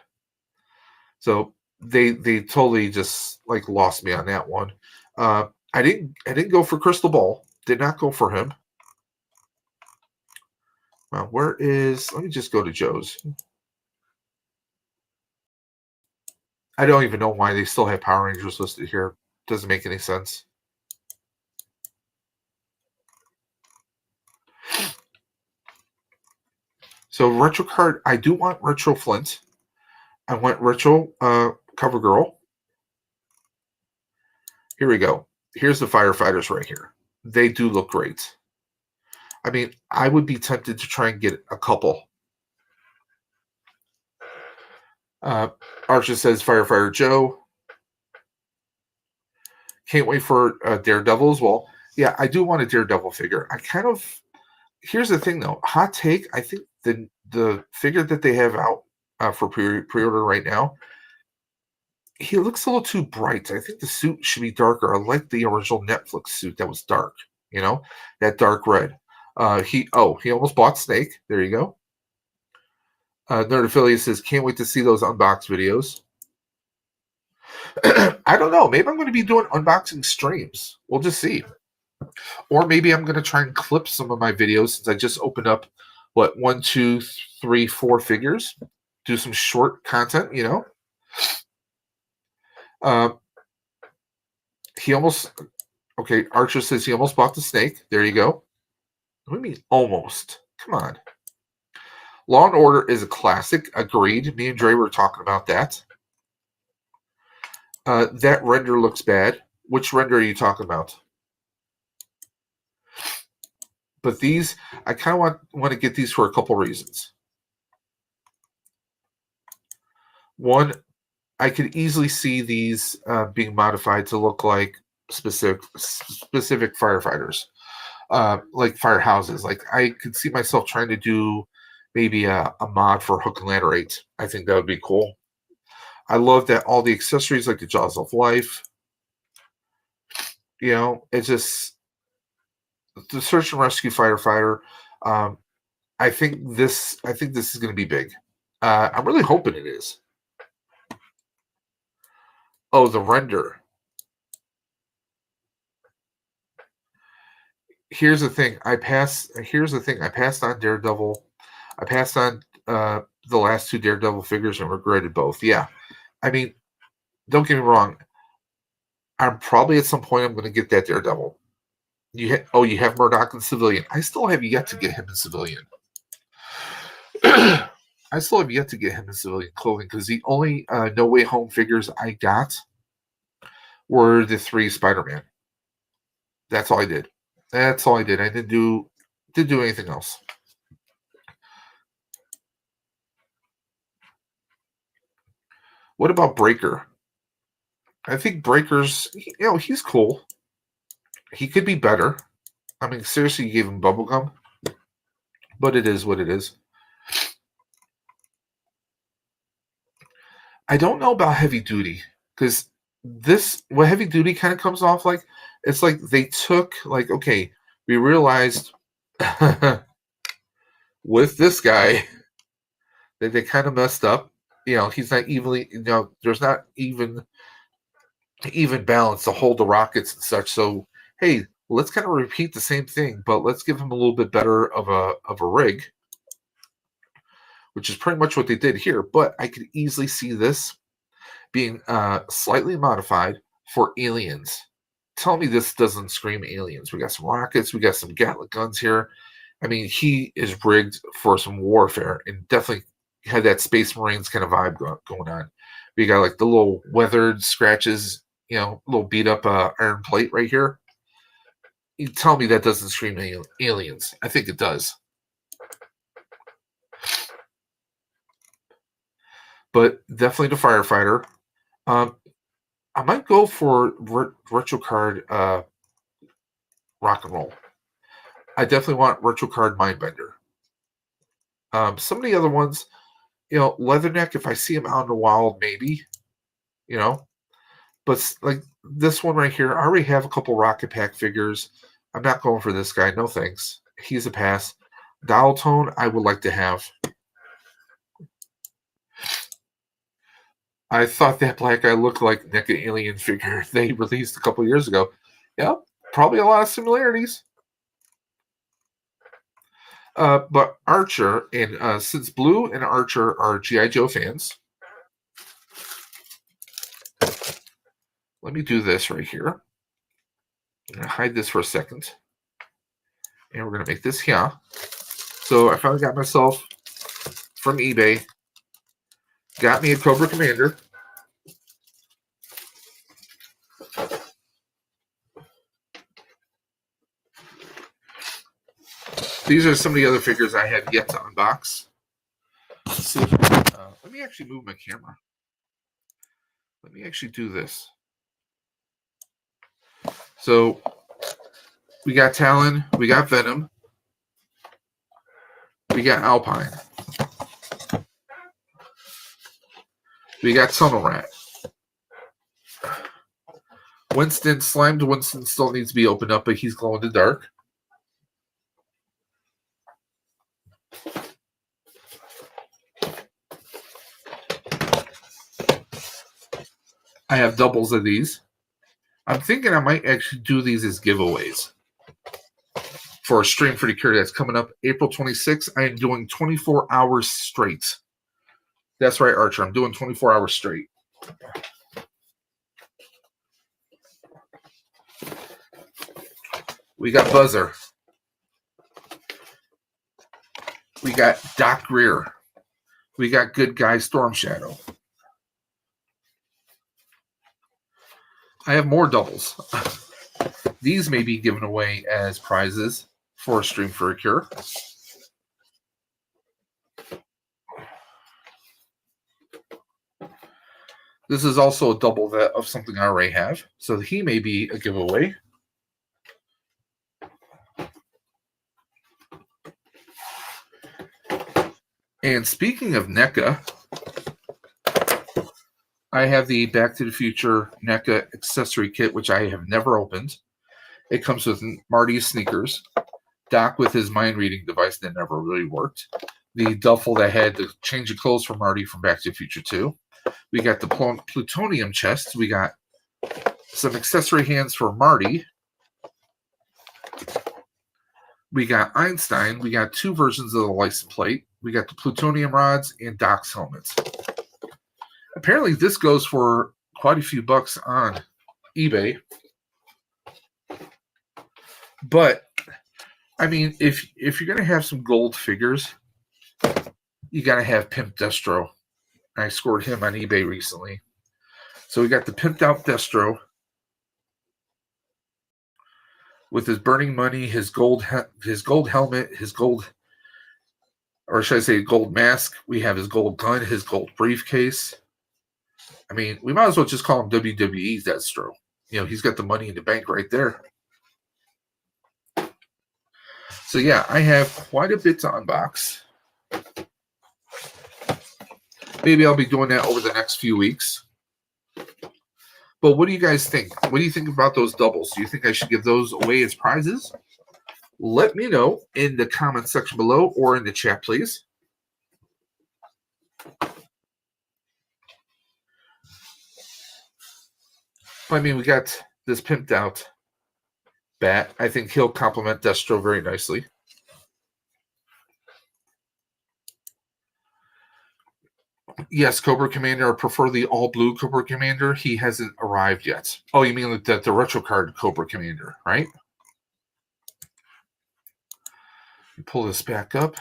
So they totally just like lost me on that one. I didn't go for Crystal Ball. Did not go for him. Well, let me just go to Joe's. I don't even know why they still have Power Rangers listed here. Doesn't make any sense. So Retro card, I do want Retro Flint. I want Retro Cover Girl. Here we go. Here's the Firefighters right here. They do look great. I mean, I would be tempted to try and get a couple. Archer says Firefighter Joe. Can't wait for Daredevil as well. Yeah, I do want a Daredevil figure. Here's the thing though. Hot take. I think the figure that they have out for pre-order right now, he looks a little too bright. I think the suit should be darker. I like the original Netflix suit that was dark. That dark red. He almost bought Snake. There you go. Nerd Affiliate says, can't wait to see those unbox videos. I don't know. Maybe I'm going to be doing unboxing streams. We'll just see. Or maybe I'm going to try and clip some of my videos since I just opened up, 1, 2, 3, 4 figures. Do some short content, Archer says he almost bought the Snake. There you go. What do you mean almost? Come on. Law and Order is a classic. Agreed. Me and Dre were talking about that. That render looks bad. Which render are you talking about? But these, I kind of want to get these for a couple reasons. One, I could easily see these being modified to look like specific firefighters, like firehouses. Like I could see myself trying to do maybe a mod for Hook and Ladder 8. I think that would be cool. I love that all the accessories like the Jaws of Life. It's just the search and rescue firefighter. Um, I think this is going to be big. I'm really hoping it is. Oh, the render. Here's the thing. Here's the thing. I passed on Daredevil. I passed on the last two Daredevil figures and regretted both. Yeah, I mean, don't get me wrong. I'm probably at some point I'm going to get that Daredevil. You have Murdoch in civilian. I still have yet to get him in civilian. I still have yet to get him in civilian clothing because the only No Way Home figures I got were the 3 Spider-Man. That's all I did. That's all I did. I didn't do anything else. What about Breaker? I think Breaker's, he's cool. He could be better. I mean, seriously, you gave him bubblegum. But it is what it is. I don't know about Heavy Duty. Because what Heavy Duty kind of comes off like, it's like they took, like, okay, we realized with this guy that they kind of messed up. He's not evenly, there's not even balance to hold the rockets and such. So, hey, let's kind of repeat the same thing, but let's give him a little bit better of a rig, which is pretty much what they did here. But I could easily see this being slightly modified for aliens. Tell me this doesn't scream aliens. We got some rockets, we got some Gatling guns here. I mean, he is rigged for some warfare and definitely had that Space Marines kind of vibe going on. We got like the little weathered scratches, little beat up iron plate right here. You tell me that doesn't scream aliens. I think it does. But definitely the firefighter. I might go for Retro Card Rock and Roll. I definitely want Retro Card Mindbender. Some of the other ones, Leatherneck, if I see him out in the wild, maybe, But like this one right here, I already have a couple Rocket Pack figures. I'm not going for this guy. No thanks. He's a pass. Dial Tone, I would like to have. I thought that black guy looked like NECA alien figure they released a couple years ago. Yeah, probably a lot of similarities. But Archer, and since Blue and Archer are G.I. Joe fans, let me do this right here. I'm going to hide this for a second. And we're going to make this here. So I finally got myself from eBay. Got me a Cobra Commander. These are some of the other figures I have yet to unbox. Let's see. Let me actually move my camera. Let me actually do this. So we got Talon, we got Venom, we got Alpine, we got Tunnel Rat. Winston still needs to be opened up, but he's glow in the dark. I have doubles of these. I'm thinking I might actually do these as giveaways for a stream for the cure that's coming up April 26th. I am doing 24 hours straight. That's right, Archer. I'm doing 24 hours straight. We got Buzzer. We got Doc Greer. We got Good Guy Storm Shadow. I have more doubles. These may be given away as prizes for a stream for a cure. This is also a double that of something I already have, so he may be a giveaway. And speaking of NECA, I have the Back to the Future NECA accessory kit, which I have never opened. It comes with Marty's sneakers, Doc with his mind-reading device that never really worked, the duffel that had the change of clothes for Marty from Back to the Future 2. We got the plutonium chest. We got some accessory hands for Marty. We got Einstein. We got 2 versions of the license plate. We got the plutonium rods and Doc's helmets. Apparently, this goes for quite a few bucks on eBay. But, I mean, if you're going to have some gold figures, you got to have Pimp Destro. I scored him on eBay recently. So we got the pimped out Destro with his burning money, his gold helmet, his gold, or should I say gold mask. We have his gold gun, his gold briefcase. I mean, we might as well just call him WWE Destro. You know, he's got the money in the bank right there. So yeah, I have quite a bit to unbox. Maybe I'll be doing that over the next few weeks. But what do you guys think? What do you think about those doubles? Do you think I should give those away as prizes? Let me know in the comment section below or in the chat, please. I mean, we got this pimped out bat. I think he'll complement Destro very nicely. Yes, Cobra Commander. I prefer the all-blue Cobra Commander. He hasn't arrived yet. Oh, you mean the retro card Cobra Commander, right? Pull this back up.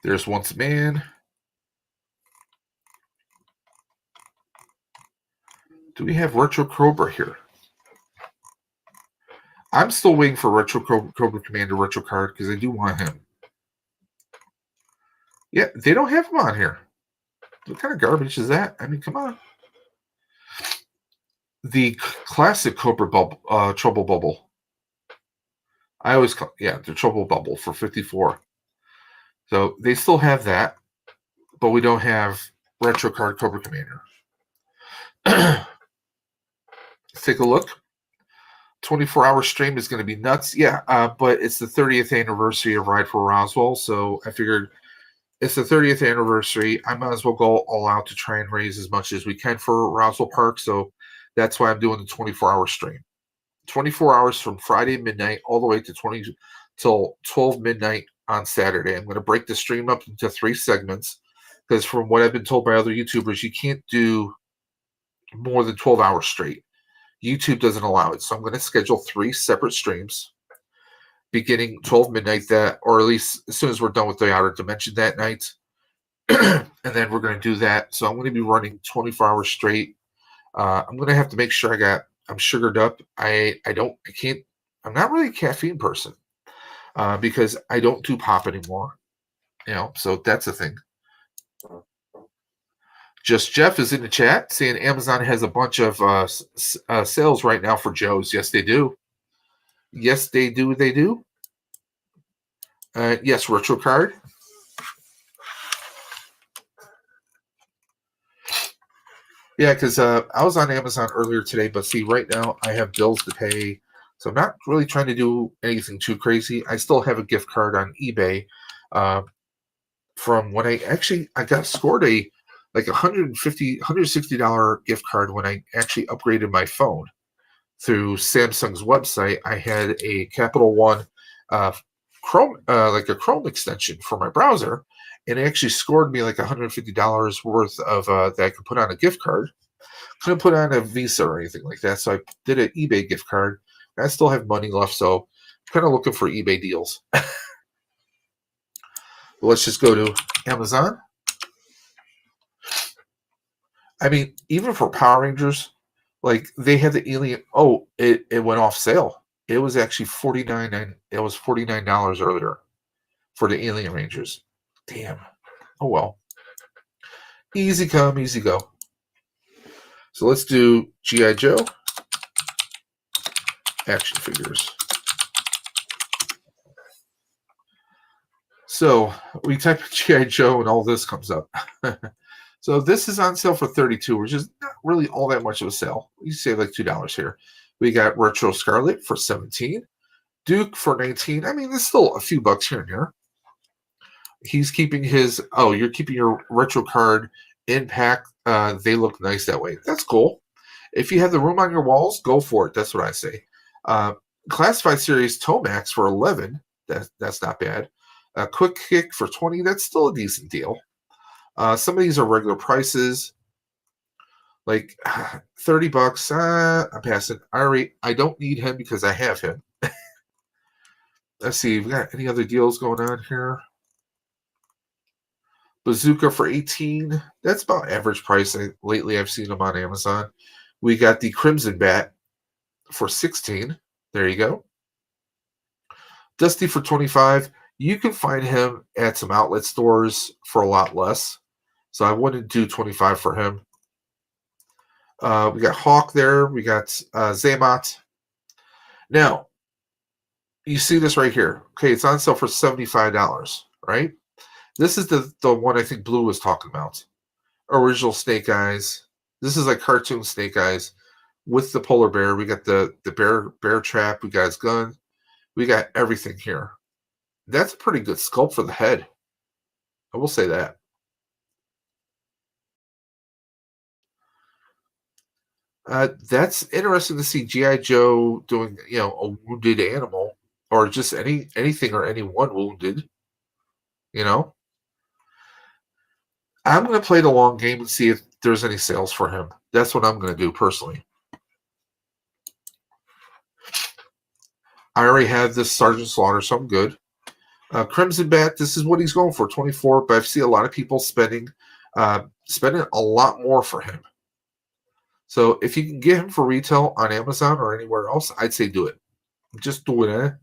There's Once a Man. Do we have Retro Cobra here? I'm still waiting for Retro Cobra Commander retro card because I do want him. Yeah, they don't have him on here. What kind of garbage is that? I mean, come on. The classic Cobra bubble, Trouble Bubble. I always call, yeah, the Trouble Bubble for 54. So they still have that, but we don't have retro card Cobra Commander. Let's take a look. 24-hour stream is going to be nuts. Yeah, but it's the 30th anniversary of Ride for Roswell, so I figured it's the 30th anniversary. I might as well go all out to try and raise as much as we can for Roswell Park, so that's why I'm doing the 24-hour stream. 24 hours from Friday midnight all the way to till 12 midnight on Saturday. I'm going to break the stream up into 3 segments because from what I've been told by other YouTubers, you can't do more than 12 hours straight. YouTube doesn't allow it. So I'm going to schedule 3 separate streams beginning 12 midnight or at least as soon as we're done with the Outer Dimension that night. And then we're going to do that. So I'm going to be running 24 hours straight. I'm going to have to make sure I'm sugared up. I'm not really a caffeine person because I don't do pop anymore. You know, so that's a thing. Just Jeff is in the chat saying Amazon has a bunch of sales right now for Joe's. Yes, they do. Yes, they do. They do. Yes, retro card. Yeah, because I was on Amazon earlier today, but see, right now I have bills to pay, so I'm not really trying to do anything too crazy. I still have a gift card on eBay from when I got scored a like $160 gift card when I actually upgraded my phone through Samsung's website. I had a Capital One Chrome, like a Chrome extension for my browser, and it actually scored me like $150 worth of that I could put on a gift card. Couldn't put on a Visa or anything like that, so I did an eBay gift card. And I still have money left, so I'm kind of looking for eBay deals. Let's just go to Amazon. I mean, even for Power Rangers, like they had the alien. Oh, it went off sale. It was actually $49. It was $49 earlier for the Alien Rangers. Damn. Oh well. Easy come, easy go. So let's do G.I. Joe action figures. So we type in G.I. Joe and all this comes up. So this is on sale for 32, which is not really all that much of a sale. You save like $2 here. We got Retro Scarlet for 17, Duke for 19. I mean, there's still a few bucks here and there. He's keeping his, oh, you're keeping your retro card in pack. They look nice that way. That's cool. If you have the room on your walls, go for it. That's what I say. Uh, Classified Series Tomax for 11. That's not bad. Quick Kick for 20. That's still a decent deal. Some of these are regular prices, like $30. I'm passing. I don't need him because I have him. Let's see. We got any other deals going on here? Bazooka for 18. That's about average price. Lately, I've seen them on Amazon. We got the Crimson Bat for 16. There you go. Dusty for 25. You can find him at some outlet stores for a lot less. So I wouldn't do 25 for him. We got Hawk there. We got Zaymot. Now, you see this right here. Okay, it's on sale for $75, right? This is the one I think Blue was talking about. Original Snake Eyes. This is like cartoon Snake Eyes with the polar bear. We got the bear trap. We got his gun. We got everything here. That's a pretty good sculpt for the head. I will say that. That's interesting to see G.I. Joe doing, a wounded animal or just anything or anyone wounded. I'm going to play the long game and see if there's any sales for him. That's what I'm going to do personally. I already have this Sergeant Slaughter, so I'm good. Crimson Bat, this is what he's going for, 24, but I've seen a lot of people spending a lot more for him. So if you can get him for retail on Amazon or anywhere else, I'd say do it. Just do it.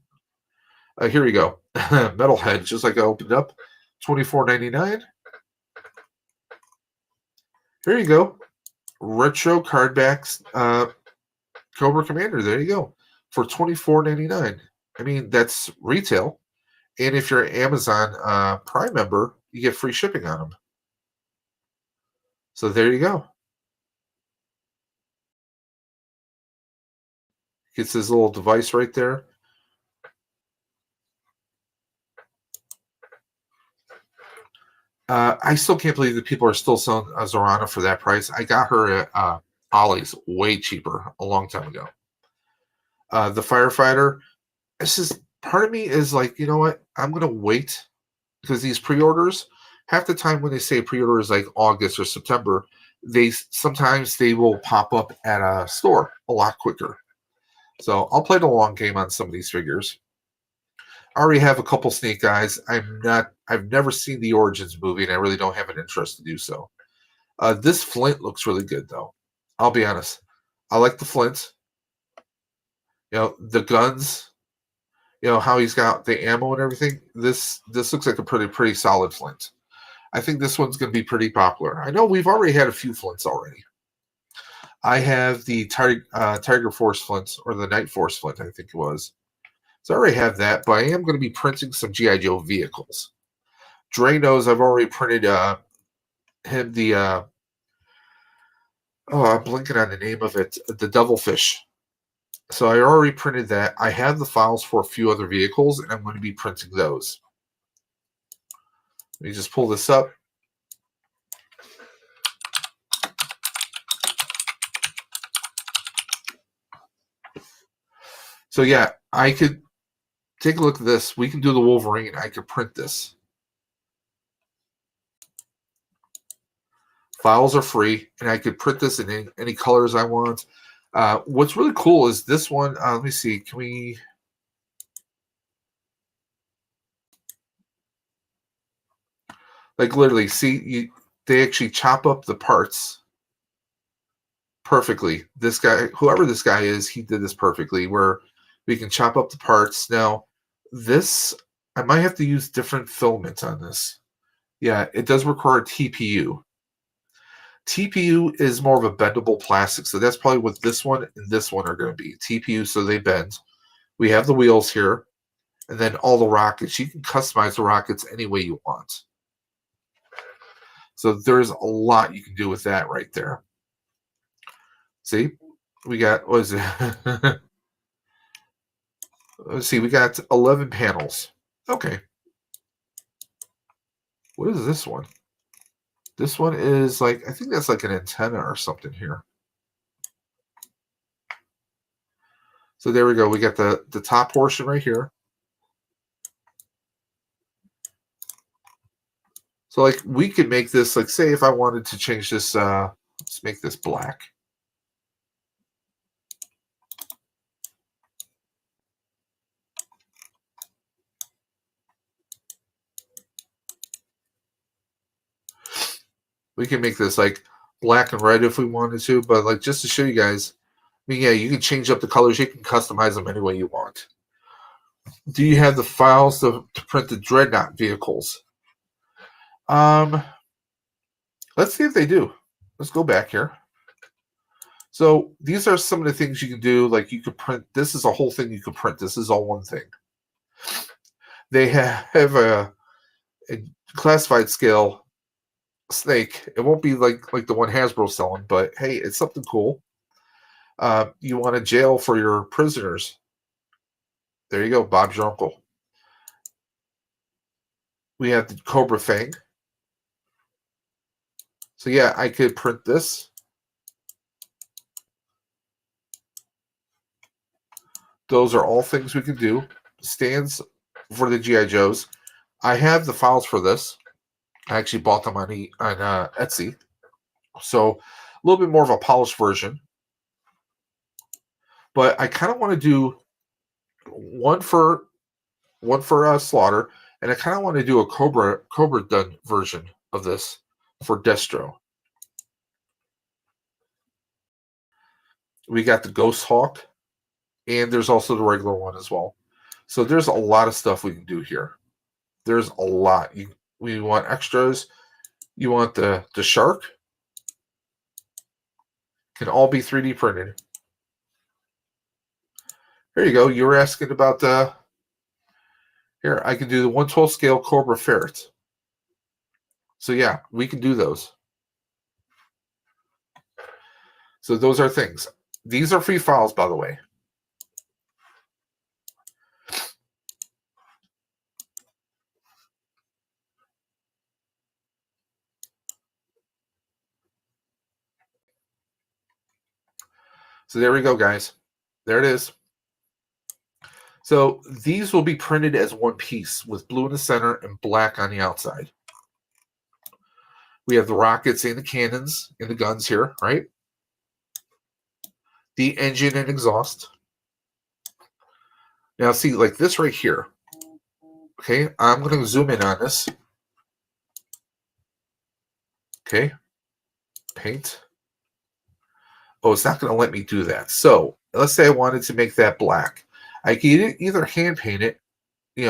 Here we go. Metalhead, just like I opened up, $24.99. Here you go. Retro cardbacks, Cobra Commander. There you go. For $24.99. I mean, that's retail. And if you're an Amazon Prime member, you get free shipping on them. So there you go. Gets his little device right there. I still can't believe that people are still selling Zorana for that price. I got her at Ollie's way cheaper a long time ago. The Firefighter, it's just part of me is like, you know what? I'm going to wait because these pre-orders, half the time when they say pre-order is like August or September, sometimes they will pop up at a store a lot quicker. So I'll play the long game on some of these figures. I already have a couple Snake Eyes. I've never seen the Origins movie, and I really don't have an interest to do so. This Flint looks really good, though. I'll be honest. I like the Flint. The guns. How he's got the ammo and everything. This looks like a pretty solid Flint. I think this one's going to be pretty popular. I know we've already had a few Flints already. I have the Tiger Force Flint, or the Night Force Flint, I think it was. So I already have that, but I am going to be printing some G.I. Joe vehicles. Dre knows I've already printed him the, I'm blinking on the name of it, the Devilfish. So I already printed that. I have the files for a few other vehicles, and I'm going to be printing those. Let me just pull this up. So yeah, I could take a look at this. We can do the Wolverine. I could print this. Files are free, and I could print this in any colors I want. What's really cool is this one. Let me see. Can we... Like literally, see, they actually chop up the parts perfectly. This guy, whoever this guy is, he did this perfectly, where we can chop up the parts. Now, this, I might have to use different filaments on this. Yeah, it does require TPU. TPU is more of a bendable plastic, so that's probably what this one and this one are going to be. TPU, so they bend. We have the wheels here. And then all the rockets, you can customize the rockets any way you want. So there's a lot you can do with that right there. See, we got, what is it? Let's see, we got 11 panels. Okay. What is this one? This one is like, I think that's like an antenna or something here. So there we go. We got the top portion right here. So like we could make this, like say if I wanted to change this, let's make this black. We can make this like black and red if we wanted to, but like just to show you guys, I mean, yeah, you can change up the colors. You can customize them any way you want. Do you have the files to print the Dreadnought vehicles? Let's see if they do. Let's go back here. So these are some of the things you can do. Like you could print. This is a whole thing you can print. This is all one thing. They have a classified scale snake. It won't be like the one Hasbro's selling, but hey, it's something cool. You want a jail for your prisoners. There you go, Bob's your uncle. We have the Cobra Fang. So yeah, I could print this. Those are all things we can do. Stands for the G.I. Joes. I have the files for this. I actually bought them on Etsy. So a little bit more of a polished version. But I kind of want to do one for Slaughter, and I kind of want to do a Cobra done version of this for Destro. We got the Ghost Hawk, and there's also the regular one as well. So there's a lot of stuff we can do here. There's a lot. We want extras. You want the shark. Can all be 3D printed. Here you go. You were asking about the... Here, I can do the 1/12 scale Cobra Ferret. So yeah, we can do those. So those are things. These are free files, by the way. So there we go, guys. There it is. So these will be printed as one piece with blue in the center and black on the outside. We have the rockets and the cannons and the guns here, right? The engine and exhaust. Now see, like this right here. Okay, I'm going to zoom in on this. Okay, paint. Oh, it's not going to let me do that. So let's say I wanted to make that black. I could either hand paint it,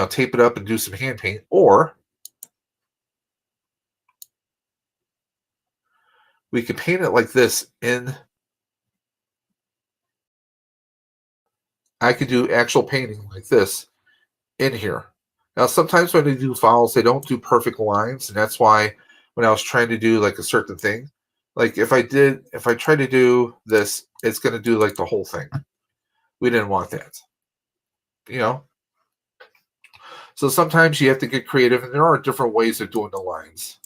tape it up and do some hand paint, or we could paint it like this in. I could do actual painting like this in here. Now, sometimes when they do files, they don't do perfect lines, and that's why when I was trying to do like a certain thing, like if I try to do this, it's going to do like the whole thing. We didn't want that. So sometimes you have to get creative, and there are different ways of doing the lines.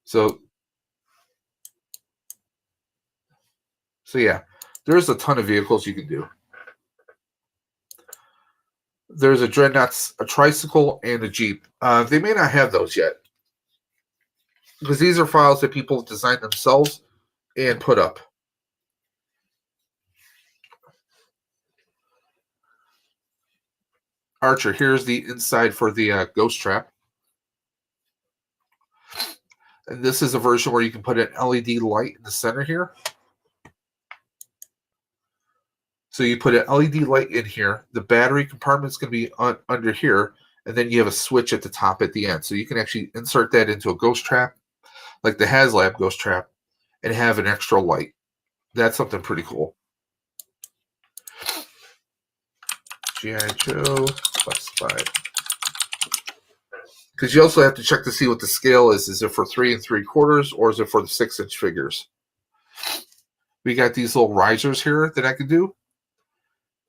So yeah, there's a ton of vehicles you can do. There's a Dreadnought, a tricycle, and a Jeep. They may not have those yet, because these are files that people design themselves and put up. Archer, here's the inside for the ghost trap. And this is a version where you can put an LED light in the center here. So you put an LED light in here. The battery compartment is going to be under here. And then you have a switch at the top at the end. So you can actually insert that into a ghost trap, like the HasLab ghost trap. and have an extra light. That's something pretty cool. G.I. Joe classified. Because you also have to check to see what the scale is. Is it for 3 3/4 or is it for the 6-inch figures? We got these little risers here that I can do.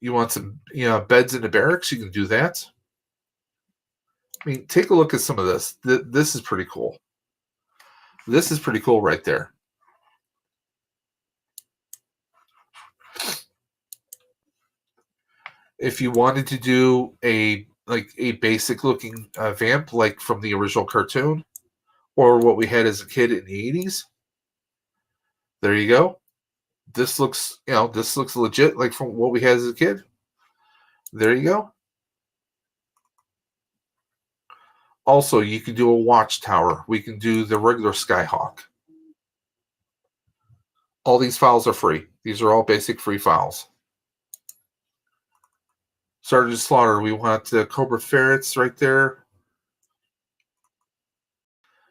You want some, beds in the barracks? You can do that. I mean, take a look at some of this. This is pretty cool. This is pretty cool right there. If you wanted to do a basic looking vamp like from the original cartoon or what we had as a kid in the 80s, there you go. This looks legit like from what we had as a kid. There you go. Also, you can do a watchtower. We can do the regular Skyhawk. All these files are free. These are all basic free files. Sergeant Slaughter, we want the Cobra Ferrets right there.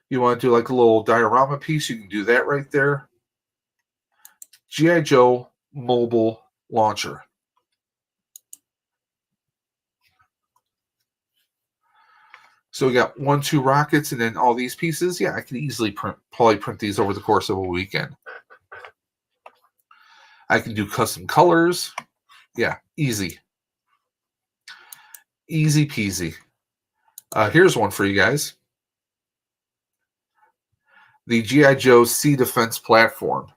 You want to do like a little diorama piece, you can do that right there. G.I. Joe mobile launcher. So we got 1, 2 rockets and then all these pieces. Yeah, I can easily probably print these over the course of a weekend. I can do custom colors. Yeah, easy. Easy peasy. Here's one for you guys. The G.I. Joe Sea Defense Platform.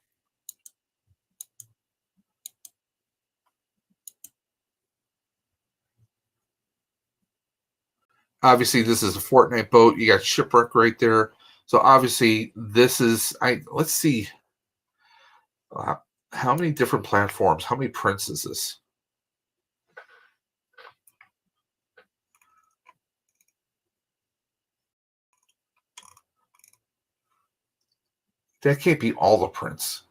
Obviously, this is a Fortnite boat. You got Shipwreck right there. So obviously, this is, let's see. How many different platforms? How many prints is this? That can't be all the prints.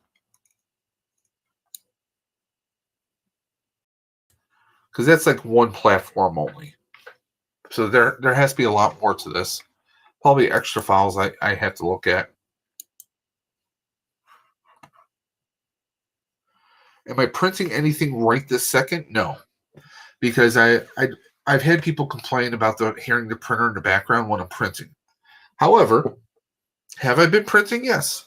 Because that's like one platform only. So there has to be a lot more to this. Probably extra files I have to look at. Am I printing anything right this second? No. Because I've had people complain about hearing the printer in the background when I'm printing. However, have I been printing? Yes.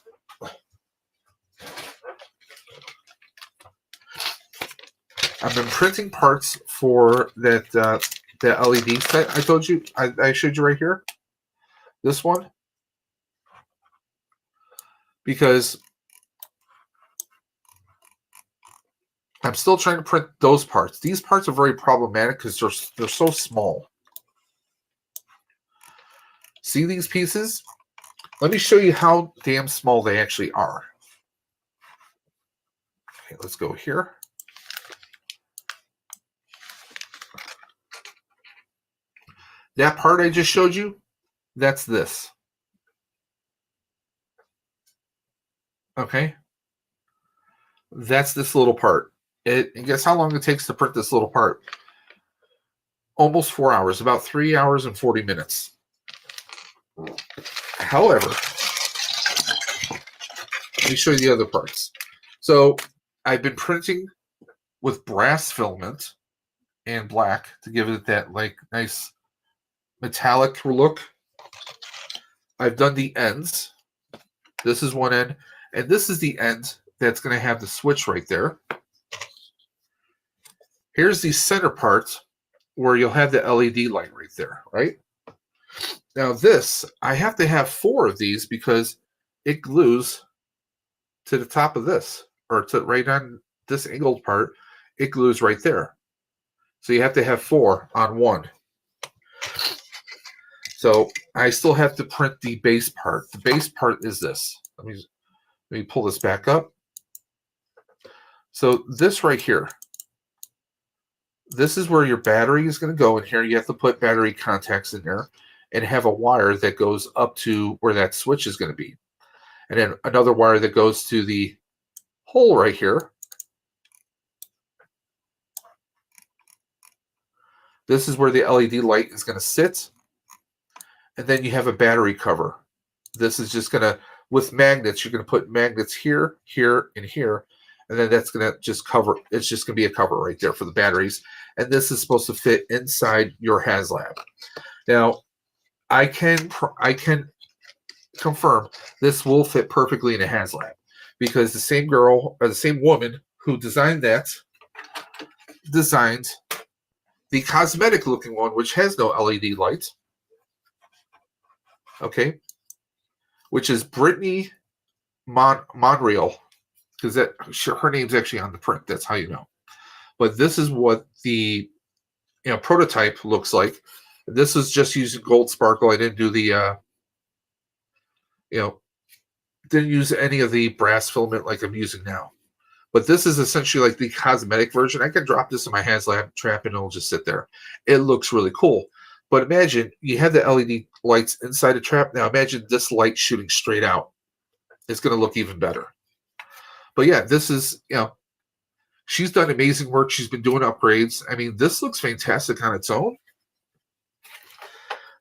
I've been printing parts for that LED set I told you, I showed you right here. This one. Because I'm still trying to print those parts. These parts are very problematic because they're so small. See these pieces? Let me show you how damn small they actually are. Okay, let's go here. That part I just showed you, that's this. Okay? That's this little part. And guess how long it takes to print this little part? Almost 4 hours, about 3 hours and 40 minutes. However, let me show you the other parts. So I've been printing with brass filament and black to give it that like nice metallic look. I've done the ends. This is one end, and this is the end that's going to have the switch right there. Here's the center part where you'll have the LED light right there, right? Now this, I have to have 4 of these because it glues to the top of this, or to right on this angled part, it glues right there. So you have to have 4 on one. So I still have to print the base part. The base part is this. Let me pull this back up. So this right here, this is where your battery is going to go in here. You have to put battery contacts in there and have a wire that goes up to where that switch is going to be. And then another wire that goes to the hole right here. This is where the LED light is going to sit. And then you have a battery cover. This is just going to, with magnets. You're going to put magnets here, here, and here, and then that's going to just cover. It's just going to be a cover right there for the batteries. And this is supposed to fit inside your HasLab. Now, I can confirm this will fit perfectly in a HasLab because the same girl or the same woman who designed that designed the cosmetic looking one, which has no LED light. Okay, which is Brittany Monreal, because her name's actually on the print. That's how you know. But this is what the prototype looks like. This is just using gold sparkle. I didn't do the didn't use any of the brass filament like I'm using now. But this is essentially like the cosmetic version. I can drop this in my HasLab trap and it'll just sit there. It looks really cool. But imagine you have the LED lights inside the trap. Now imagine this light shooting straight out. It's going to look even better. But yeah, this is, she's done amazing work. She's been doing upgrades. I mean, this looks fantastic on its own.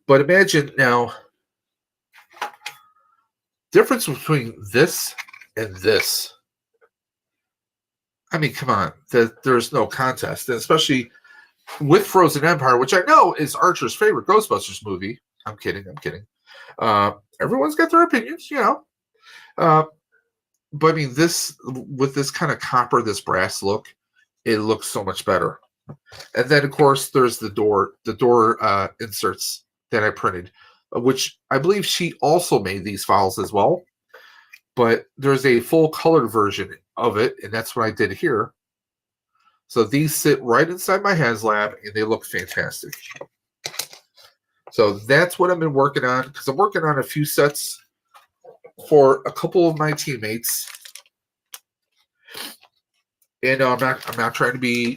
But imagine now, difference between this and this. I mean, come on. There's no contest. And especially with Frozen Empire, which I know is Archer's favorite Ghostbusters movie. I'm kidding. Everyone's got their opinions, but I mean, this with this kind of copper, this brass look, it looks so much better. And then, of course, there's the door inserts that I printed, which I believe she also made these files as well. But there's a full colored version of it, and that's what I did here. So these sit right inside my HasLab, and they look fantastic. So that's what I've been working on, because I'm working on a few sets for a couple of my teammates. And I'm not trying to be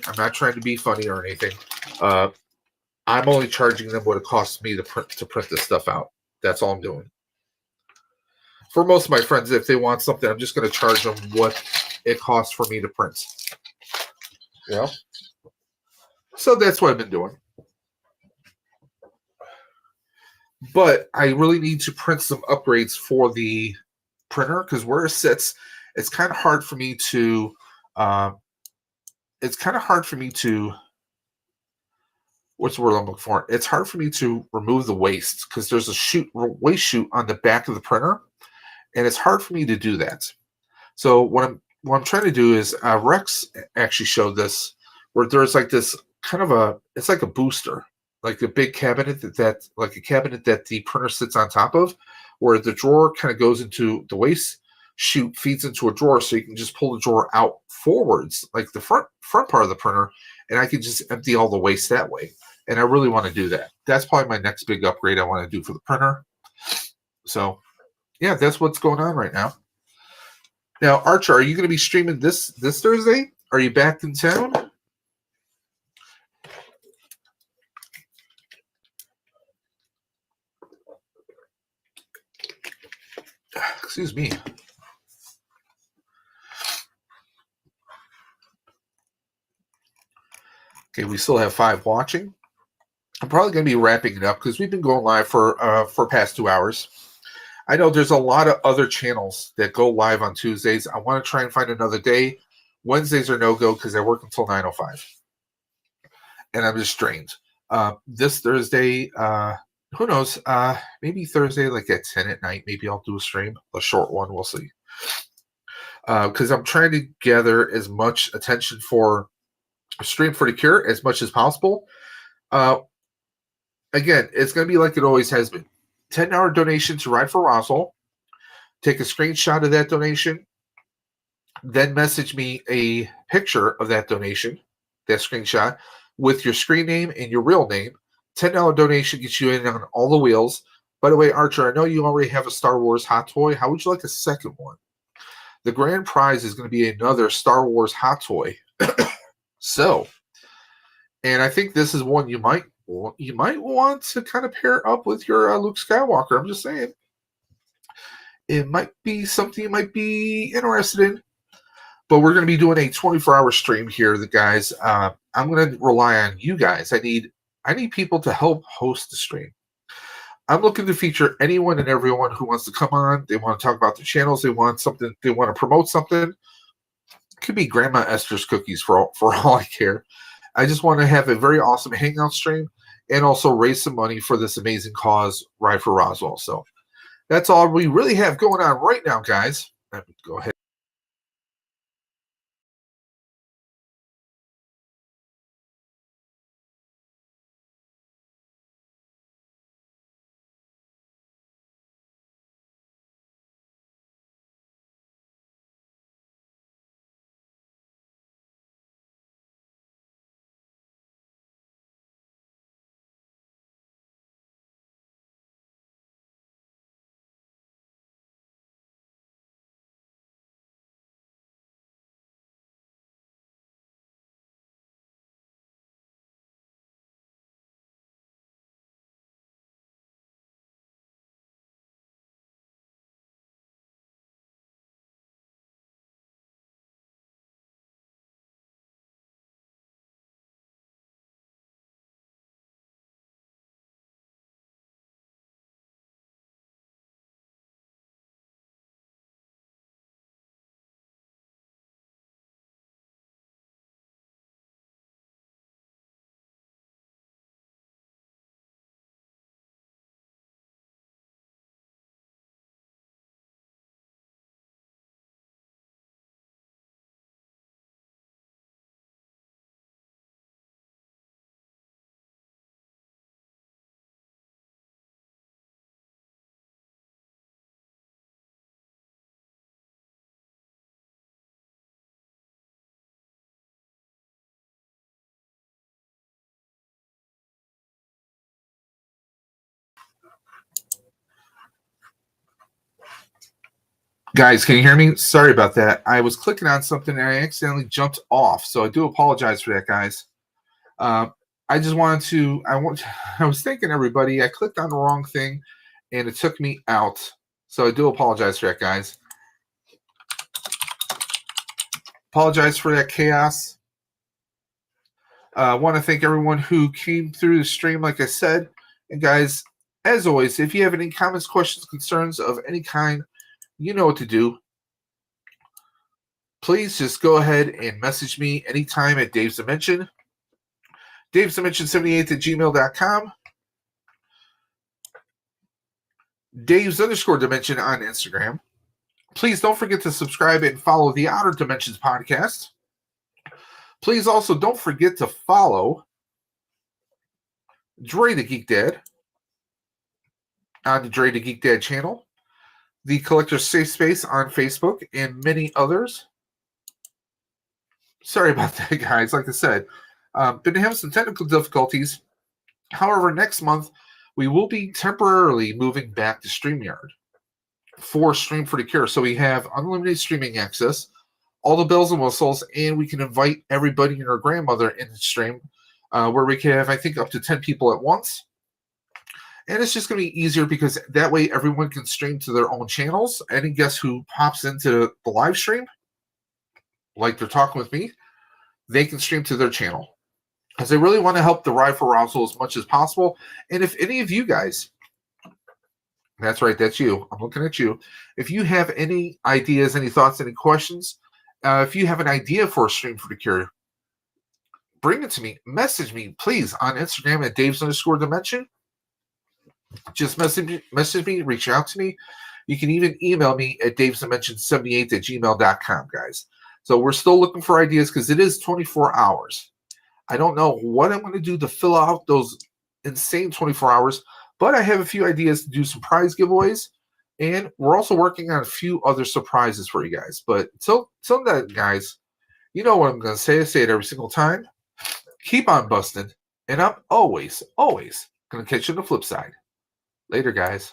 funny or anything. I'm only charging them what it costs me to print this stuff out. That's all I'm doing. For most of my friends, if they want something, I'm just going to charge them what it costs for me to print. So that's what I've been doing. But I really need to print some upgrades for the printer, because where it sits, it's kind of hard for me to what's the word I'm looking for? It's hard for me to remove the waste, because there's a waste chute on the back of the printer, and it's hard for me to do that. So what I'm trying to do is Rex actually showed this, where there's like this kind of it's like a booster, like a big cabinet that the printer sits on top of, where the drawer kind of goes into the waste chute, feeds into a drawer, so you can just pull the drawer out forwards, like the front part of the printer, and I can just empty all the waste that way. And I really want to do that. That's probably my next big upgrade I want to do for the printer. So yeah, that's what's going on right now. Now, Archer, are you going to be streaming this Thursday? Are you back in town? Excuse me. Okay, we still have 5 watching. I'm probably going to be wrapping it up because we've been going live for past 2 hours. I know there's a lot of other channels that go live on Tuesdays. I want to try and find another day. Wednesdays are no-go because I work until 9:05. And I'm just drained. This Thursday, who knows? Maybe Thursday, like at 10 at night, maybe I'll do a stream. A short one, we'll see. Because I'm trying to gather as much attention for a stream for the Cure as much as possible. Again, it's going to be like it always has been. $10 donation to Ride for Roswell. Take a screenshot of that donation. Then message me a picture of that donation, that screenshot, with your screen name and your real name. $10 donation gets you in on all the wheels. By the way, Archer, I know you already have a Star Wars hot toy. How would you like a second one? The grand prize is going to be another Star Wars hot toy. So, and I think this is one you might want to kind of pair up with your Luke Skywalker. I'm just saying. It might be something you might be interested in. But we're going to be doing a 24-hour stream here, the guys. I'm going to rely on you guys. I need people to help host the stream. I'm looking to feature anyone and everyone who wants to come on. They want to talk about their channels. They want something. They want to promote something. It could be Grandma Esther's cookies for all I care. I just want to have a very awesome hangout stream and also raise some money for this amazing cause, Ride for Roswell. So that's all we really have going on right now, guys. Let me go ahead. Guys, can you hear me? Sorry about that. I was clicking on something and I accidentally jumped off, so I do apologize for that, guys. I just wanted to. I was thanking everybody. I clicked on the wrong thing, and it took me out. So I do apologize for that, guys. Apologize for that chaos. I want to thank everyone who came through the stream, like I said. And guys, as always, if you have any comments, questions, concerns of any kind, you know what to do. Please just go ahead and message me anytime at Dave's Dimension. Dave's Dimension78 at gmail.com. Dave's_Dimension on Instagram. Please don't forget to subscribe and follow the Outer Dimensions podcast. Please also don't forget to follow Dre the Geek Dad on the Dre the Geek Dad channel, the Collector's Safe Space on Facebook, and many others. Sorry about that, guys. Like I said, been having some technical difficulties. However, next month, we will be temporarily moving back to StreamYard for Stream for the Cure. So we have unlimited streaming access, all the bells and whistles, and we can invite everybody and their grandmother in the stream where we can have, I think, up to 10 people at once. And it's just going to be easier because that way everyone can stream to their own channels. Any guest who pops into the live stream, like they're talking with me, they can stream to their channel. Because I really want to help the Ride for Roswell as much as possible. And if any of you guys, that's right, that's you, I'm looking at you. If you have any ideas, any thoughts, any questions, if you have an idea for a stream for the Cure, bring it to me. Message me, please, on Instagram at Dave's_Dimension. Just message me, reach out to me. You can even email me at davesdimension78 at gmail.com, guys. So we're still looking for ideas because it is 24 hours. I don't know what I'm going to do to fill out those insane 24 hours, but I have a few ideas to do some prize giveaways, and we're also working on a few other surprises for you guys. But until then, guys, you know what I'm going to say. I say it every single time. Keep on busting, and I'm always, always going to catch you on the flip side. Later, guys.